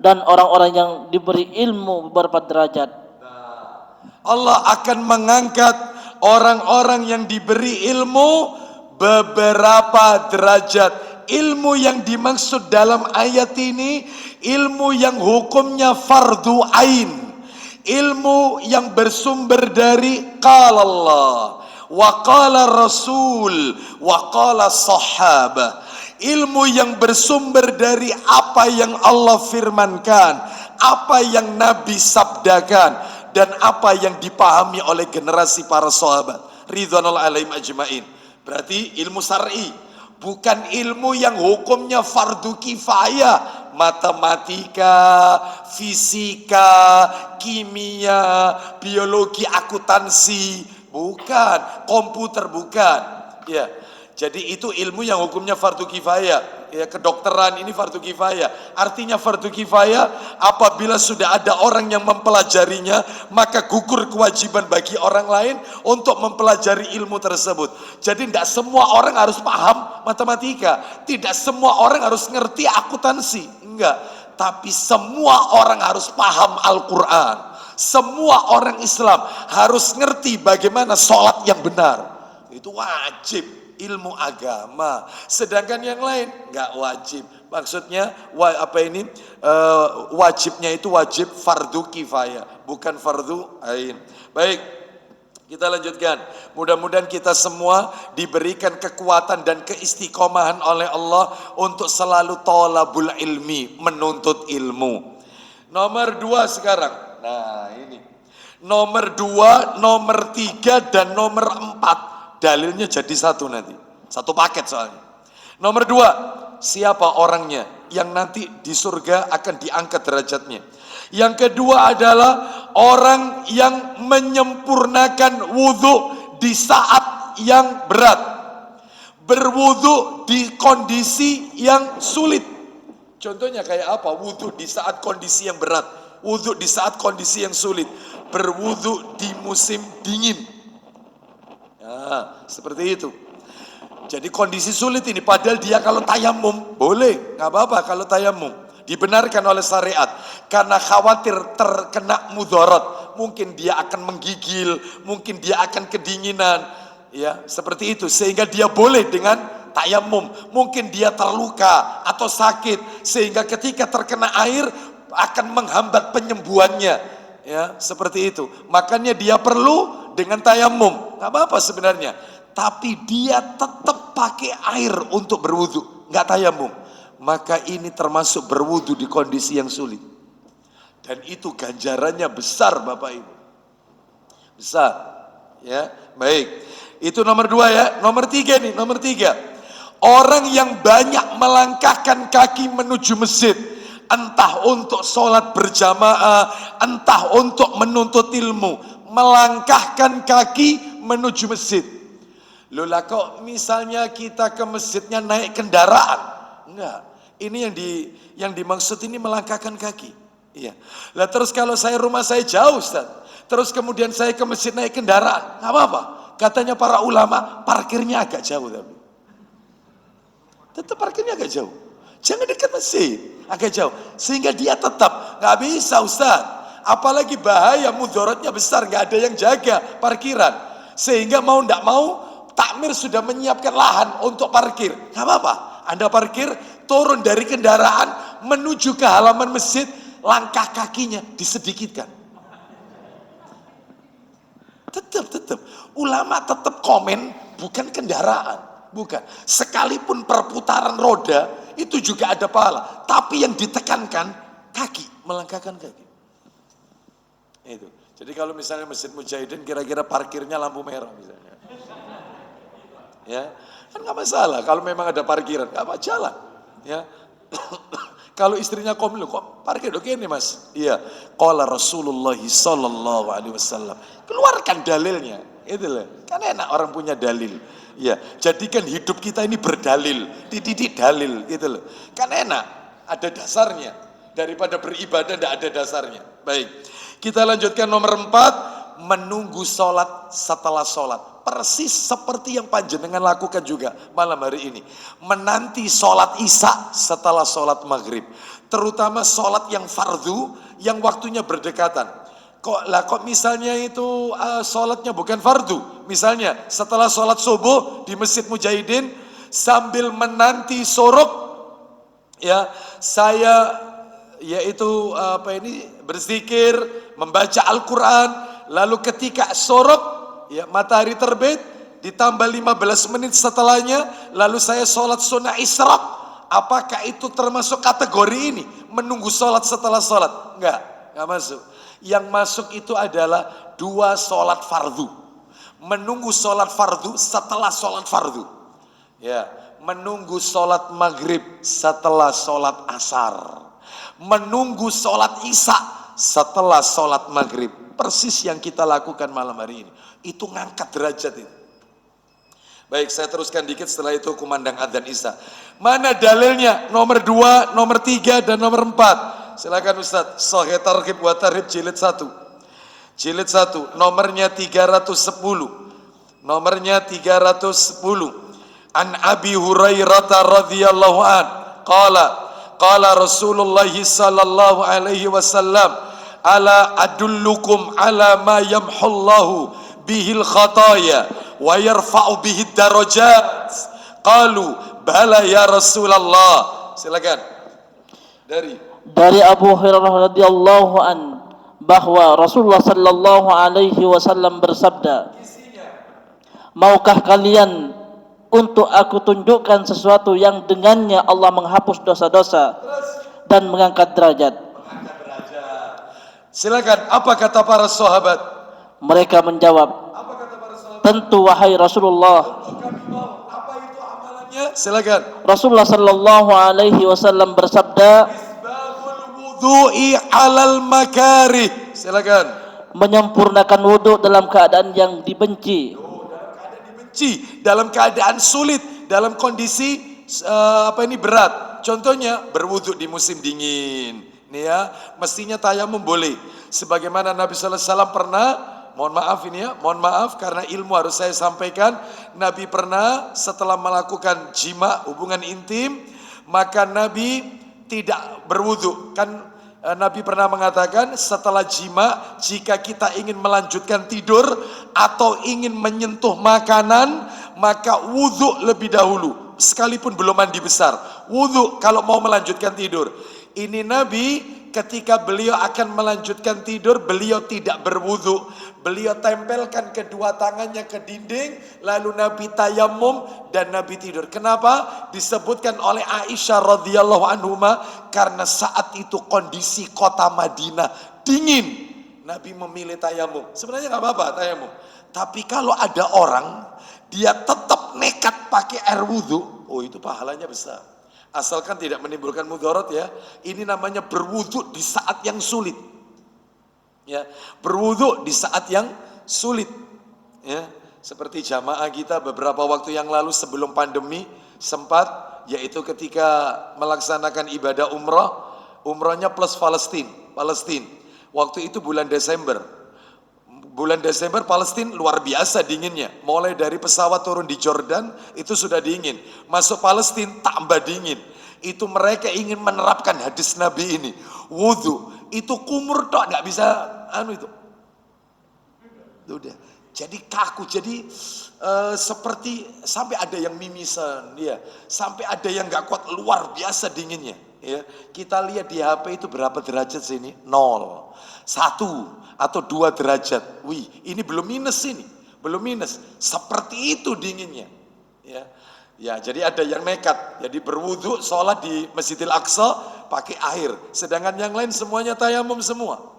dan orang-orang yang diberi ilmu beberapa derajat. Allah akan mengangkat orang-orang yang diberi ilmu beberapa derajat. Ilmu yang dimaksud dalam ayat ini ilmu yang hukumnya fardu ain, ilmu yang bersumber dari qala Allah wa qala Rasul wa qala sahabah, ilmu yang bersumber dari apa yang Allah firmankan, apa yang Nabi sabdakan, dan apa yang dipahami oleh generasi para sahabat ridwanullah alaihim ajmain. Berarti ilmu syar'i, bukan ilmu yang hukumnya fardu kifayah, matematika, fisika, kimia, biologi, akuntansi, bukan, komputer bukan. Ya. Jadi itu ilmu yang hukumnya fardu kifayah. ya kedokteran ini fardu kifayah. Artinya fardu kifayah apabila sudah ada orang yang mempelajarinya, maka gugur kewajiban bagi orang lain untuk mempelajari ilmu tersebut. Jadi tidak semua orang harus paham matematika, tidak semua orang harus ngerti akuntansi, enggak. Tapi semua orang harus paham Al-Quran. Semua orang Islam harus ngerti bagaimana sholat yang benar. Itu wajib ilmu agama. Sedangkan yang lain nggak wajib. Maksudnya wajibnya itu wajib fardu kifayah, bukan fardu ain. Baik, kita lanjutkan. Mudah-mudahan kita semua diberikan kekuatan dan keistiqomahan oleh Allah untuk selalu thalabul ilmi, menuntut ilmu. Nomor 2 sekarang. Nah ini. Nomor 2, nomor 3, dan nomor 4. Dalilnya jadi satu nanti. Satu paket soalnya. Nomor 2, siapa orangnya yang nanti di surga akan diangkat derajatnya. Yang kedua adalah orang yang menyempurnakan wudhu di saat yang berat. Berwudhu di kondisi yang sulit. Contohnya kayak apa? Wudhu di saat kondisi yang berat. Wudhu di saat kondisi yang sulit. Berwudhu di musim dingin. Nah, seperti itu. Jadi kondisi sulit ini, padahal dia kalau tayamum boleh, nggak apa-apa kalau tayamum, dibenarkan oleh syariat. Karena khawatir terkena mudarat, mungkin dia akan menggigil, mungkin dia akan kedinginan, ya seperti itu. Sehingga dia boleh dengan tayamum. Mungkin dia terluka atau sakit, sehingga ketika terkena air akan menghambat penyembuhannya, ya seperti itu. Makanya dia perlu dengan tayamum, nggak apa-apa sebenarnya. Tapi dia tetap pakai air untuk berwudu, nggak tayamum. Maka ini termasuk berwudu di kondisi yang sulit. Dan itu ganjarannya besar Bapak Ibu. Besar. Ya, baik. Itu nomor 2 ya. Nomor 3 nih, nomor 3. Orang yang banyak melangkahkan kaki menuju masjid. Entah untuk sholat berjamaah, entah untuk menuntut ilmu. Melangkahkan kaki menuju masjid. Loh lah kok misalnya kita ke masjidnya naik kendaraan? Enggak. Ini yang dimaksud ini melangkahkan kaki. Iya. Lah terus kalau rumah saya jauh Ustaz. Terus kemudian saya ke masjid naik kendaraan, enggak apa-apa. Katanya para ulama, parkirnya agak jauh tapi. Tetap parkirnya agak jauh. Jangan dekat masjid, agak jauh. Sehingga dia tetap enggak bisa Ustaz. Apalagi bahaya, mudaratnya besar, nggak ada yang jaga parkiran. Sehingga mau ndak mau, takmir sudah menyiapkan lahan untuk parkir. Nggak apa-apa, Anda parkir, turun dari kendaraan, menuju ke halaman masjid, langkah kakinya disedikitkan. Tetap. Ulama tetap komen, bukan kendaraan. Bukan. Sekalipun perputaran roda, itu juga ada pahala. Tapi yang ditekankan, kaki, melangkahkan kaki. Itu. Jadi kalau misalnya Masjid Mujahidin kira-kira parkirnya lampu merah misalnya. Ya, kan nggak masalah kalau memang ada parkiran, nggak apa jalan. Ya. Kalau istrinya komplain, kok parkir oke nih Mas? Iya. Qala Rasulullah sallallahu alaihi wasallam. Keluarkan dalilnya. Itu loh. Kan enak orang punya dalil. Ya, jadikan hidup kita ini berdalil, dididik dalil gitu loh. Kan enak, ada dasarnya daripada beribadah tidak ada dasarnya. Baik. Kita lanjutkan nomor 4, menunggu sholat setelah sholat. Persis seperti yang panjenengan lakukan juga malam hari ini. Menanti sholat isya setelah sholat maghrib. Terutama sholat yang fardu, yang waktunya berdekatan. Kok misalnya itu sholatnya bukan fardu. Misalnya setelah sholat subuh di Masjid Mujahidin, sambil menanti sorok, ya saya yaitu berzikir, membaca Al-Quran, lalu ketika sorok, ya matahari terbit, ditambah 15 menit setelahnya, lalu saya sholat sunnah isyraq. Apakah itu termasuk kategori ini? Menunggu sholat setelah sholat? Enggak masuk. Yang masuk itu adalah 2 sholat fardu. Menunggu sholat fardu setelah sholat fardu. Ya, menunggu sholat maghrib setelah sholat asar. Menunggu sholat isya setelah sholat maghrib. Persis yang kita lakukan malam hari ini. Itu ngangkat derajat itu. Baik, saya teruskan dikit, setelah itu kumandang adzan isya. Mana dalilnya? Nomor 2, nomor 3, dan nomor 4. Silakan Ustaz. Sahih Targhib wa Tarhib jilid 1. Jilid 1, nomornya 310. Nomornya 310. An Abi Hurairah radhiyallahu an qala Rasulullah sallallahu alaihi wasallam, ala adullukum ala ma yamhullahu bihil khataya wa yarfa'u bihid darajat. Qalu bala ya Rasulullah. Silakan. Dari Abu Hurairah radhiyallahu an bahwa Rasulullah sallallahu alaihi wasallam bersabda, maukah kalian untuk aku tunjukkan sesuatu yang dengannya Allah menghapus dosa-dosa dan mengangkat derajat? Silakan, apa kata para sahabat? Mereka menjawab, tentu wahai Rasulullah. Apa itu amalannya? Silakan. Rasulullah sallallahu alaihi wasallam bersabda, Wudu'i alal makarih. Silakan. menyempurnakan wudhu dalam keadaan yang dibenci. Dalam keadaan sulit, dalam kondisi berat. Contohnya berwudhu di musim dingin. Nih ya, mestinya tayamum boleh. Sebagaimana Nabi sallallahu alaihi wasallam pernah, mohon maaf karena ilmu harus saya sampaikan. Nabi pernah setelah melakukan jima, hubungan intim, maka Nabi tidak berwudhu. Kan Nabi pernah mengatakan setelah jima, jika kita ingin melanjutkan tidur atau ingin menyentuh makanan, maka wudhu lebih dahulu, sekalipun belum mandi besar. Wudhu kalau mau melanjutkan tidur. Ini Nabi ketika beliau akan melanjutkan tidur, beliau tidak berwudhu. Beliau tempelkan kedua tangannya ke dinding, lalu Nabi tayamum dan Nabi tidur. Kenapa? Disebutkan oleh Aisyah radhiyallahu anhuma, karena saat itu kondisi kota Madinah dingin. Nabi memilih tayamum. Sebenarnya nggak apa-apa tayamum. Tapi kalau ada orang dia tetap nekat pakai air wudhu, oh itu pahalanya besar. Asalkan tidak menimbulkan mudarat ya. Ini namanya berwudhu di saat yang sulit. Ya, berwudhu di saat yang sulit. Ya, seperti jamaah kita beberapa waktu yang lalu sebelum pandemi sempat, yaitu ketika melaksanakan ibadah umrahnya plus Palestina. Waktu itu bulan Desember. Bulan Desember Palestina luar biasa dinginnya. Mulai dari pesawat turun di Jordan itu sudah dingin. Masuk Palestina tambah dingin. Itu mereka ingin menerapkan hadis Nabi ini. Wudhu itu kumur tok, nggak bisa itu. Udah. Jadi kaku, jadi seperti sampai ada yang mimisan, ya. Sampai ada yang nggak kuat, luar biasa dinginnya. Ya, kita lihat di HP itu berapa derajat sini? 0, 1 atau 2 derajat. Wih, ini belum minus ini, belum minus. Seperti itu dinginnya. Ya, jadi ada yang nekat. Jadi berwudu, sholat di Masjidil Aqsa pakai air. Sedangkan yang lain semuanya tayamum semua.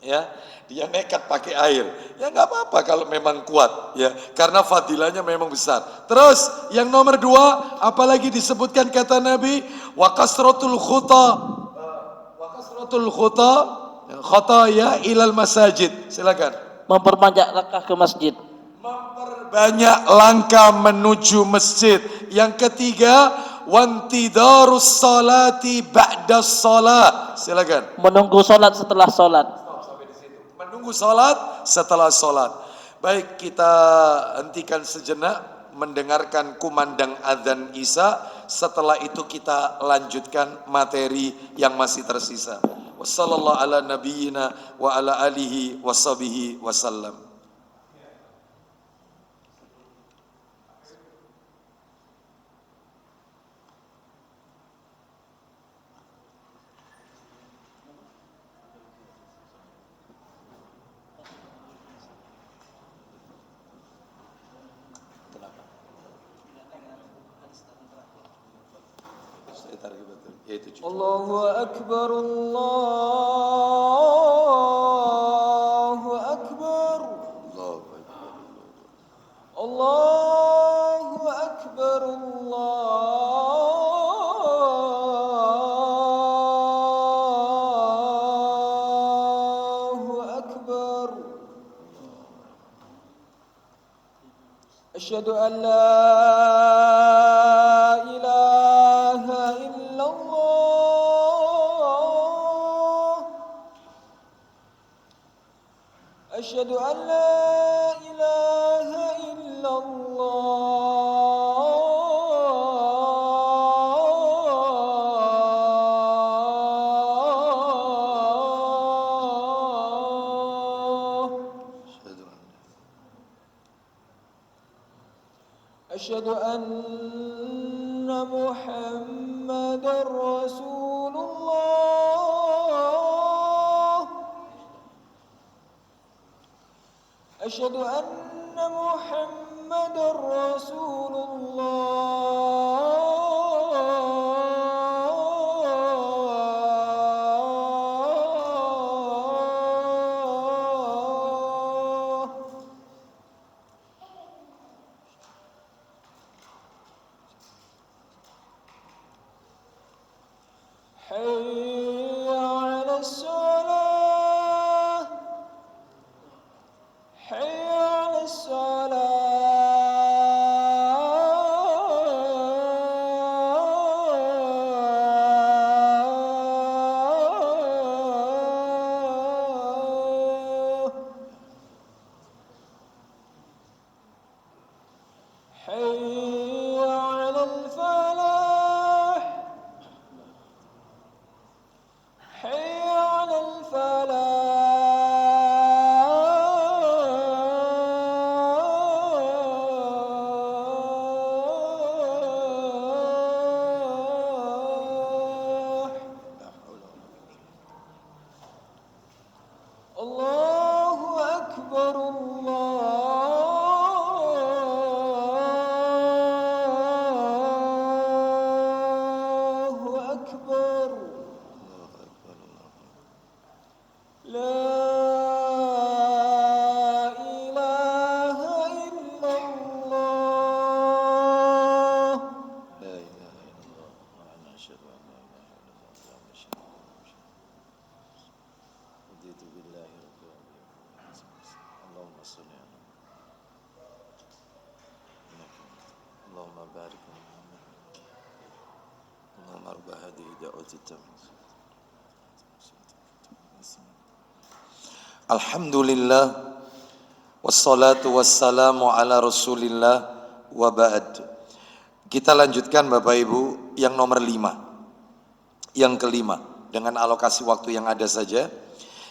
Ya, dia nekat pakai air. Ya nggak apa-apa kalau memang kuat. Ya, karena fadilahnya memang besar. Terus yang nomor 2, apalagi disebutkan kata Nabi, wa kasratul khataya ilal masajid. Silakan. Memperbanyak langkah ke masjid. Memperbanyak langkah menuju masjid. Yang ketiga, wantidarus salati ba'da salat. Silakan. Menunggu sholat setelah sholat. Menunggu salat setelah salat. Baik, kita hentikan sejenak mendengarkan kumandang adzan Isya. Setelah itu kita lanjutkan materi yang masih tersisa. Wassallallahu ala nabiyyina wa ala alihi washabihi wasallam. Allahu Akbar, Allahu Akbar, Allahu Akbar, Allahu Akbar. Asyhadu an la ilaha أشهد أن لا إله إلا الله أشهد أن محمد رسول الله أشهد أن محمد رسول الله حي على الصلاة حي على الصلاة حي على الفلاح حي على الفلاح الله أكبر الله أكبر لا إله إلا الله لا إله إلا الله وأنا أشهد أن لا إله إلا الله اللهم صل على محمد رضيت بالله ربا اللهم صل على محمد اللهم بارك على محمد اللهم ارض هذه دعوة التامة Alhamdulillah wassalatu wassalamu ala rasulillah wa ba'd. Kita lanjutkan Bapak Ibu yang nomor 5. Yang kelima, dengan alokasi waktu yang ada saja.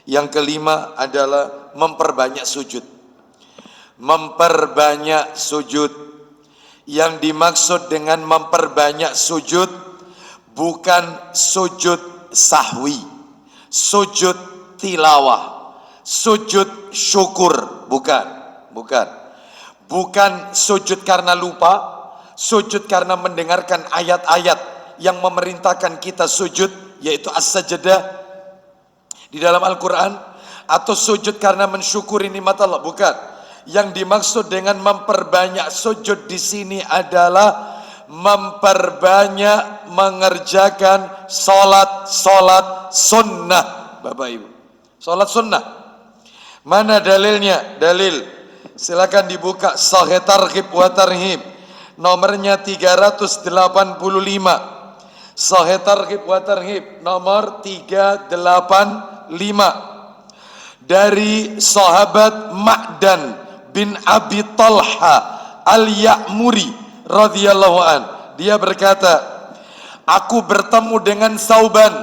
Yang kelima adalah memperbanyak sujud. Memperbanyak sujud. Yang dimaksud dengan memperbanyak sujud bukan sujud sahwi, sujud tilawah, sujud syukur, bukan sujud karena lupa, sujud karena mendengarkan ayat-ayat yang memerintahkan kita sujud, yaitu as-sajdah di dalam Al-Quran, atau sujud karena mensyukuri nikmat Allah, bukan. Yang dimaksud dengan memperbanyak sujud di sini adalah memperbanyak mengerjakan salat sunnah, Bapak Ibu. Salat sunnah. Mana dalilnya? Dalil. Silakan dibuka Sahih Targhib wa Tarhib. Nomornya 385. Sahih Targhib wa Tarhib nomor 385. Dari sahabat Ma'dan bin Abi Talha Al-Ya'muri radhiyallahu an. Dia berkata, aku bertemu dengan Sauban,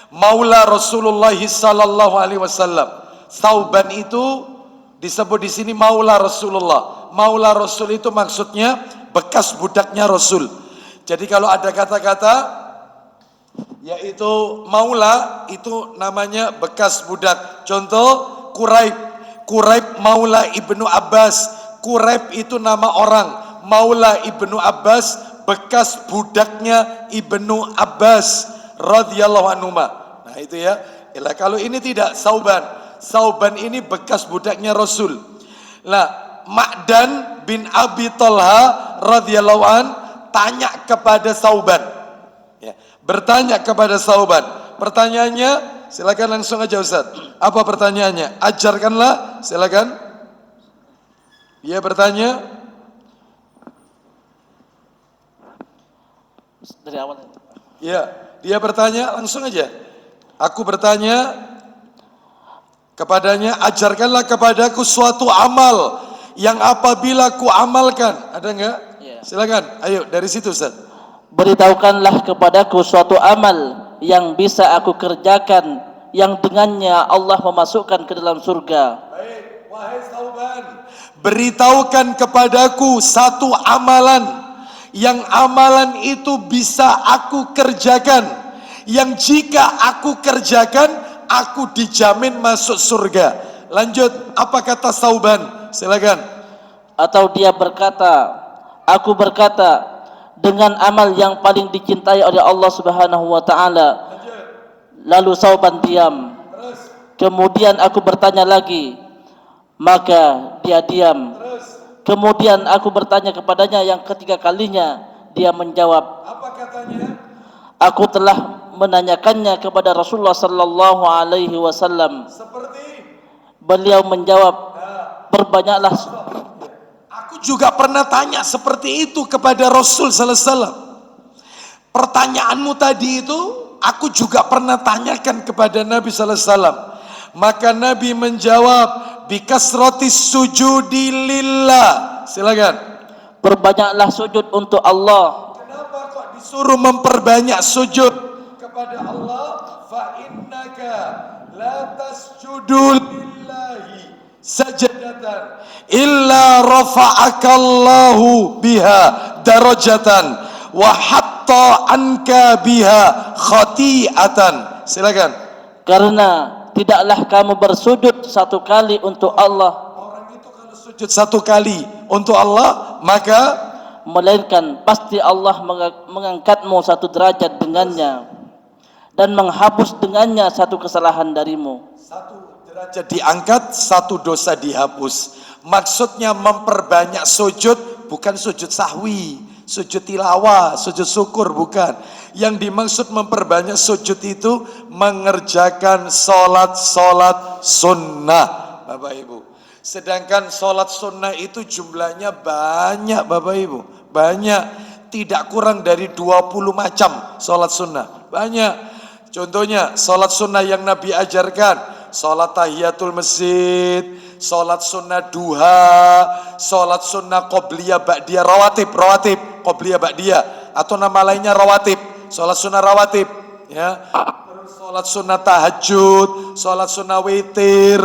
maula Rasulullah sallallahu alaihi wasallam. Sauban itu disebut di sini maula Rasulullah. Maula Rasul itu maksudnya bekas budaknya Rasul. Jadi kalau ada kata-kata yaitu maula, itu namanya bekas budak. Contoh Quraib. Quraib maula Ibnu Abbas. Quraib itu nama orang. Maula Ibnu Abbas bekas budaknya Ibnu Abbas radhiyallahu anhu. Nah itu ya. Kalau ini tidak Sauban. Sauban ini bekas budaknya Rasul. Nah, Ma'dan bin Abi Talha radhiyallahu an tanya kepada Sauban. Ya, bertanya kepada Sauban. Pertanyaannya, silakan langsung aja Ustaz. Apa pertanyaannya? Ajarkanlah, silakan. Dia bertanya. Dari awal. Ya, dia bertanya langsung aja. Aku bertanya, kepadanya, ajarkanlah kepadaku suatu amal yang apabila ku amalkan, ada enggak? Ya. Silakan, ayo dari situ Ustaz. Beritahukanlah kepadaku suatu amal yang bisa aku kerjakan, yang dengannya Allah memasukkan ke dalam surga. Baik, wahai Sauban, beritahukan kepadaku satu amalan yang amalan itu bisa aku kerjakan, yang jika aku kerjakan aku dijamin masuk surga. Lanjut, apa kata Sauban? Silakan. Atau dia berkata, aku berkata, dengan amal yang paling dicintai oleh Allah Subhanahu wa taala. Lalu Sauban diam. Kemudian aku bertanya lagi, maka dia diam. Kemudian aku bertanya kepadanya yang ketiga kalinya, dia menjawab, Apa katanya? aku telah menanyakannya kepada Rasulullah sallallahu alaihi wasallam. Seperti Beliau menjawab, perbanyaklah. aku juga pernah tanya seperti itu kepada Rasul sallallahu alaihi wasallam. Pertanyaanmu tadi itu aku juga pernah tanyakan kepada Nabi sallallahu alaihi wasallam. Maka Nabi menjawab, bikasrati sujudi lillah. Silakan. Perbanyaklah sujud untuk Allah. Kenapa kok disuruh memperbanyak sujud kepada Allah? Fa innaka la tasjudu lillahi sajadatan illa rafa'akallahu biha darajatan wa hatta anka biha khati'atan. Silakan. Karena tidaklah kamu bersujud satu kali untuk Allah, Orang itu kalau sujud satu kali untuk Allah, maka melainkan pasti Allah mengangkatmu satu derajat dengannya dan menghapus dengannya satu kesalahan darimu. satu derajat diangkat, satu dosa dihapus. Maksudnya memperbanyak sujud, bukan sujud sahwi, sujud tilawah, sujud syukur, bukan. Yang dimaksud memperbanyak sujud itu mengerjakan solat sunnah, Bapak Ibu. Sedangkan solat sunnah itu jumlahnya banyak, Bapak Ibu, banyak. Tidak kurang dari 20 macam solat sunnah, banyak. Contohnya solat sunnah yang Nabi ajarkan, solat tahiyatul masjid, solat sunnah duha, solat sunnah qobliyah ba'diyah, rawatib, qobliyah ba'diyah, atau nama lainnya rawatib, solat sunnah rawatib, ya. Terus solat sunnah tahajud, solat sunnah witir,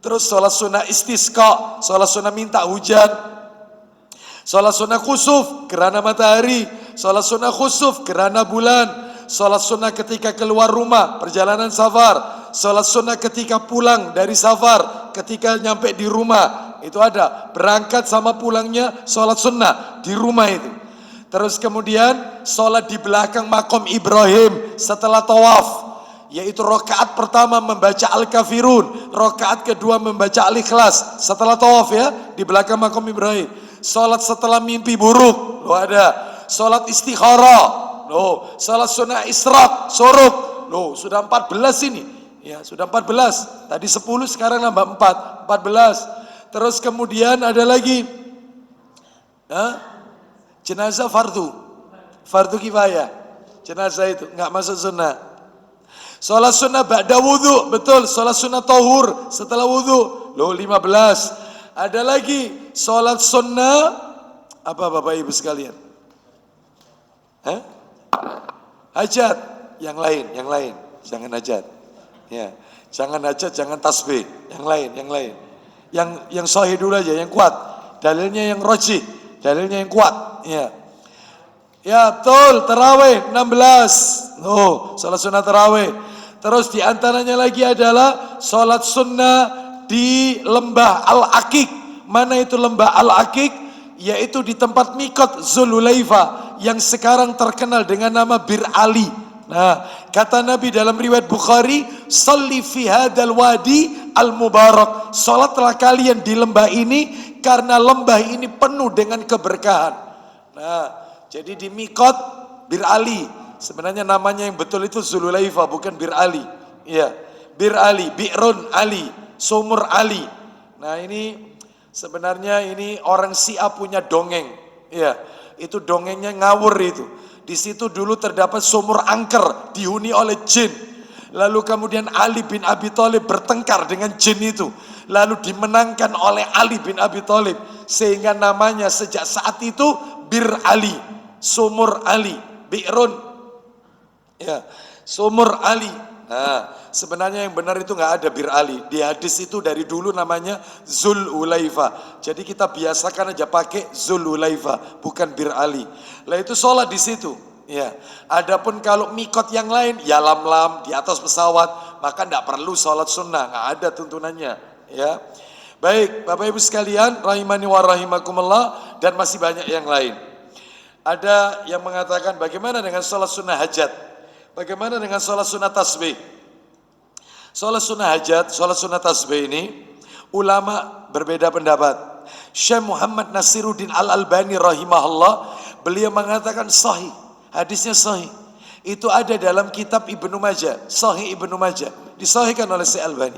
terus solat sunnah istisqa, solat sunnah minta hujan, solat sunnah khusuf, gerhana matahari, solat sunnah khusuf, gerhana bulan, solat sunnah ketika keluar rumah, perjalanan safar, solat sunnah ketika pulang dari safar, ketika nyampe di rumah, itu ada, berangkat sama pulangnya solat sunnah di rumah itu. Terus kemudian solat di belakang makom Ibrahim setelah tawaf, yaitu rakaat pertama membaca Al-Kafirun, rakaat kedua membaca Al-Ikhlas setelah tawaf, ya, di belakang makom Ibrahim. Solat setelah mimpi buruk, loh ada. Solat istikharah, loh, salat sunnah isyraq, suruk, loh, sudah 14 ini, ya, sudah 14, tadi 10 sekarang nambah 14. Terus kemudian ada lagi, jenazah fardu kifayah, jenazah itu nggak masuk sunnah. Salat sunnah ba'da wudhu, betul, salat sunnah tahur setelah wudhu, loh 15. Ada lagi salat sunnah apa Bapak Ibu sekalian? Hajat, yang lain, jangan hajat, ya, jangan hajat, jangan tasbih, yang lain, yang sahih dulu aja, yang kuat, dalilnya yang rajih, dalilnya yang kuat, ya, betul, tarawih 16, salat sunnah tarawih. Terus diantaranya lagi adalah salat sunnah di lembah Al-Aqiq. Mana itu lembah Al-Aqiq? Yaitu di tempat mikot Zululaifa yang sekarang terkenal dengan nama Bir Ali. Nah, kata Nabi dalam riwayat Bukhari, "Shalli fi hadzal wadi al-mubarak." Salatlah kalian di lembah ini karena lembah ini penuh dengan keberkahan. Nah, jadi di mikot Bir Ali. Sebenarnya namanya yang betul itu Zululaifa, bukan Bir Ali. Iya, Bir Ali, Bi'run Ali, Sumur Ali. Nah, ini sebenarnya ini orang Syiah punya dongeng, ya, itu dongengnya ngawur itu. Di situ dulu terdapat sumur angker dihuni oleh jin. Lalu kemudian Ali bin Abi Thalib bertengkar dengan jin itu. Lalu dimenangkan oleh Ali bin Abi Thalib. Sehingga namanya sejak saat itu Bir Ali, sumur Ali, Bi'run. Ya, sumur Ali. Nah, sebenarnya yang benar itu nggak ada Bir Ali. Di hadis itu dari dulu namanya Zul Ulaifa. Jadi kita biasakan aja pakai Zul Ulaifa, bukan Bir Ali. Lah itu sholat di situ. Ya, adapun kalau mikot yang lain, ya lam-lam di atas pesawat, maka tidak perlu sholat sunnah, nggak ada tuntunannya. Ya, baik, Bapak Ibu sekalian, rahimani wa rahimakumullah, dan masih banyak yang lain. Ada yang mengatakan bagaimana dengan sholat sunnah hajat? Bagaimana dengan sholat sunnah tasbih? Sholat sunnah hajat, sholat sunnah tasbih ini, ulama berbeda pendapat. Syekh Muhammad Nasiruddin Al-Albani rahimahullah, beliau mengatakan sahih, hadisnya sahih. Itu ada dalam kitab Ibnu Majah, Sahih Ibnu Majah, disahihkan oleh Syekh Albani.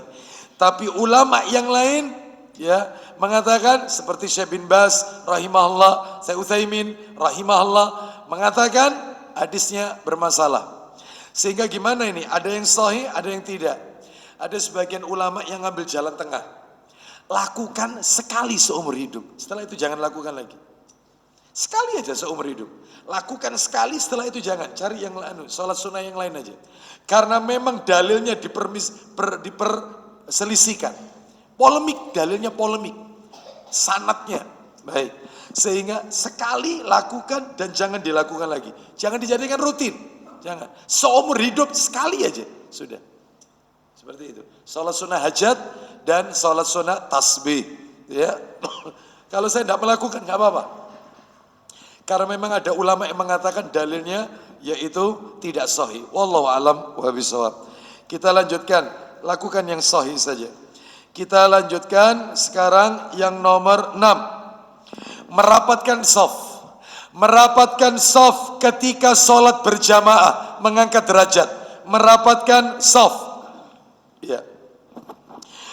Tapi ulama yang lain ya mengatakan seperti Syekh bin Baz rahimahullah, Syekh Utsaimin rahimahullah mengatakan hadisnya bermasalah. Sehingga gimana ini? Ada yang sahih, ada yang tidak. Ada sebagian ulama yang ngambil jalan tengah. Lakukan sekali seumur hidup. Setelah itu jangan lakukan lagi. Sekali aja seumur hidup. Lakukan sekali, setelah itu jangan. Cari yang lain, sholat sunnah yang lain aja. Karena memang dalilnya diperselisihkan. Polemik, dalilnya polemik. Sanadnya. Baik. Sehingga sekali lakukan dan jangan dilakukan lagi. Jangan dijadikan rutin. Jangan. Seumur hidup sekali aja. Sudah. Seperti itu. Sholat sunnah hajat dan sholat sunnah tasbih. Ya. Kalau saya tidak melakukan, nggak apa-apa. Karena memang ada ulama yang mengatakan dalilnya yaitu tidak sahih. Wallahu alam wa bishawab. Kita lanjutkan. Lakukan yang sahih saja. Kita lanjutkan sekarang yang nomor 6. Merapatkan shaf. Merapatkan shaf ketika sholat berjamaah, mengangkat derajat. Merapatkan shaf. Ya.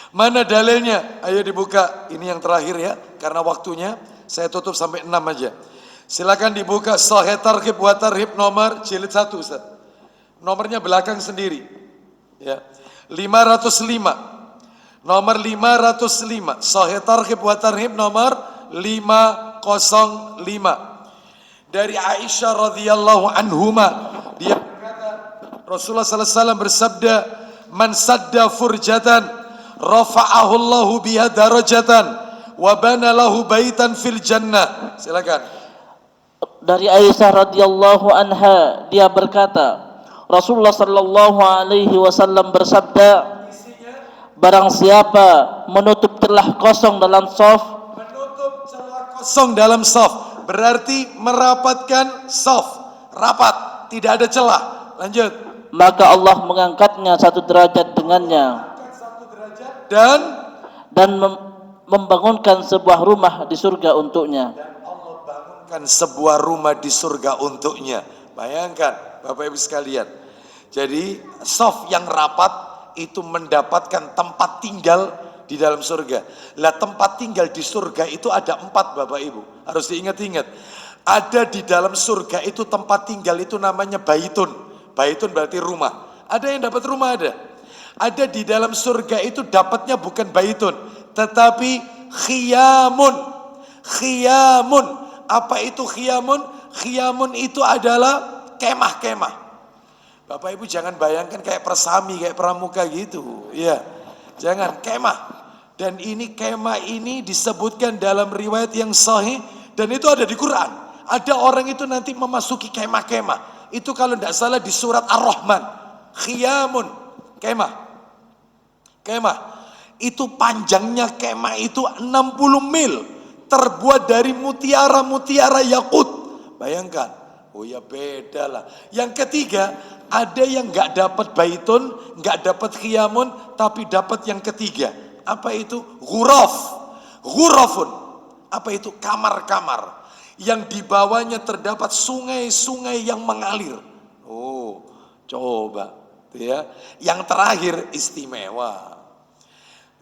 Mana dalilnya? Ayo dibuka. Ini yang terakhir ya, karena waktunya saya tutup sampai 6 aja. Silakan dibuka Sahih Targhib wa Tarhib nomor jilid 1 Ustaz. Nomornya belakang sendiri. Ya. 505. Nomor 505. Sahih Targhib wa Tarhib nomor 505. Dari Aisyah radhiyallahu anhuma, dia berkata Rasulullah sallallahu alaihi wasallam bersabda, "Man sadda furjatan rafa'ahu Allahu biha darajatan wa bana lahu baitan fil jannah." Silakan. Dari Aisyah radhiyallahu anha, dia berkata, Rasulullah sallallahu alaihi wasallam bersabda, barang siapa menutup celah kosong dalam shaf, Menutup celah kosong dalam shaf berarti merapatkan shaf, rapat, tidak ada celah. Lanjut. maka Allah mengangkatnya satu derajat dengannya dan membangunkan sebuah rumah di surga untuknya. Allah bangunkan sebuah rumah di surga untuknya. Bayangkan Bapak Ibu sekalian. Jadi shaf yang rapat itu mendapatkan tempat tinggal di dalam surga. Lah tempat tinggal di surga itu ada 4 Bapak Ibu. Harus diingat-ingat. Ada di dalam surga itu tempat tinggal itu namanya baitun. Baitun berarti rumah. Ada yang dapat rumah ada. Ada di dalam surga itu dapatnya bukan baitun, tetapi khiyamun. Khiyamun. Apa itu khiyamun? Khiyamun itu adalah kemah-kemah. Bapak Ibu jangan bayangkan kayak persami, kayak pramuka gitu. Ya, jangan, kemah. Dan ini kemah ini disebutkan dalam riwayat yang sahih dan itu ada di Quran. Ada orang itu nanti memasuki kemah-kemah. Itu kalau tidak salah di surat Ar-Rahman. Khiyamun, kemah. Kemah. Itu panjangnya kemah itu 60 mil. Terbuat dari mutiara-mutiara yakut. Bayangkan. Oh ya beda lah. Yang ketiga, ada yang nggak dapat baitun, nggak dapat khiyamun, tapi dapat yang ketiga. Apa itu? Ghuraf. Ghurafun. Apa itu? Kamar-kamar. Yang di bawahnya terdapat sungai-sungai yang mengalir. Oh, coba. Ya. Yang terakhir istimewa.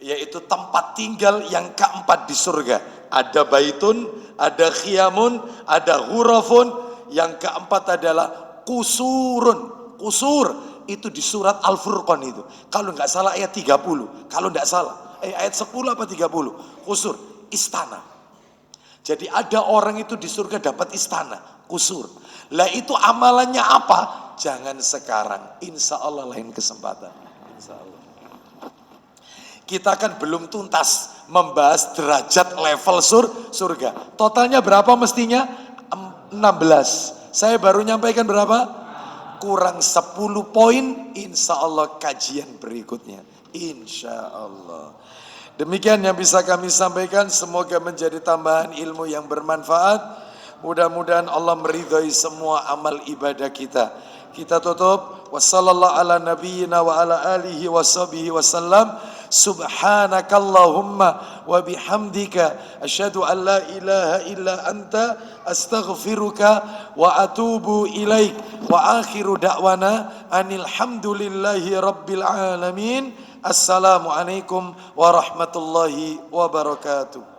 Yaitu tempat tinggal yang keempat di surga. Ada baitun, ada khiyamun, ada ghurafun. Yang keempat adalah kusurun. Kusur. itu di surat Al-Furqan itu. Kalau nggak salah ayat 30. Kalau nggak salah ayat 10 apa 30. Kusur, istana. Jadi ada orang itu di surga dapat istana, kusur. Lah itu amalannya apa? Jangan sekarang, insya Allah lain kesempatan. Insya Allah. Kita kan belum tuntas membahas derajat level surga. Totalnya berapa mestinya? 16. Saya baru nyampaikan berapa? Kurang 10 poin, insya Allah kajian berikutnya. Insya Allah. Demikian yang bisa kami sampaikan, semoga menjadi tambahan ilmu yang bermanfaat. Mudah-mudahan Allah meridhai semua amal ibadah kita. Kita tutup. Wassallallahu ala nabiyyina wa ala alihi wa sahbihi wasallam. Subhanakallahumma wa bihamdika asyhadu an la ilaha illa anta astaghfiruka wa atubu ilaik. Wa akhiru da'wana anil hamdulillahi rabbil alamin. Assalamualaikum warahmatullahi wabarakatuh.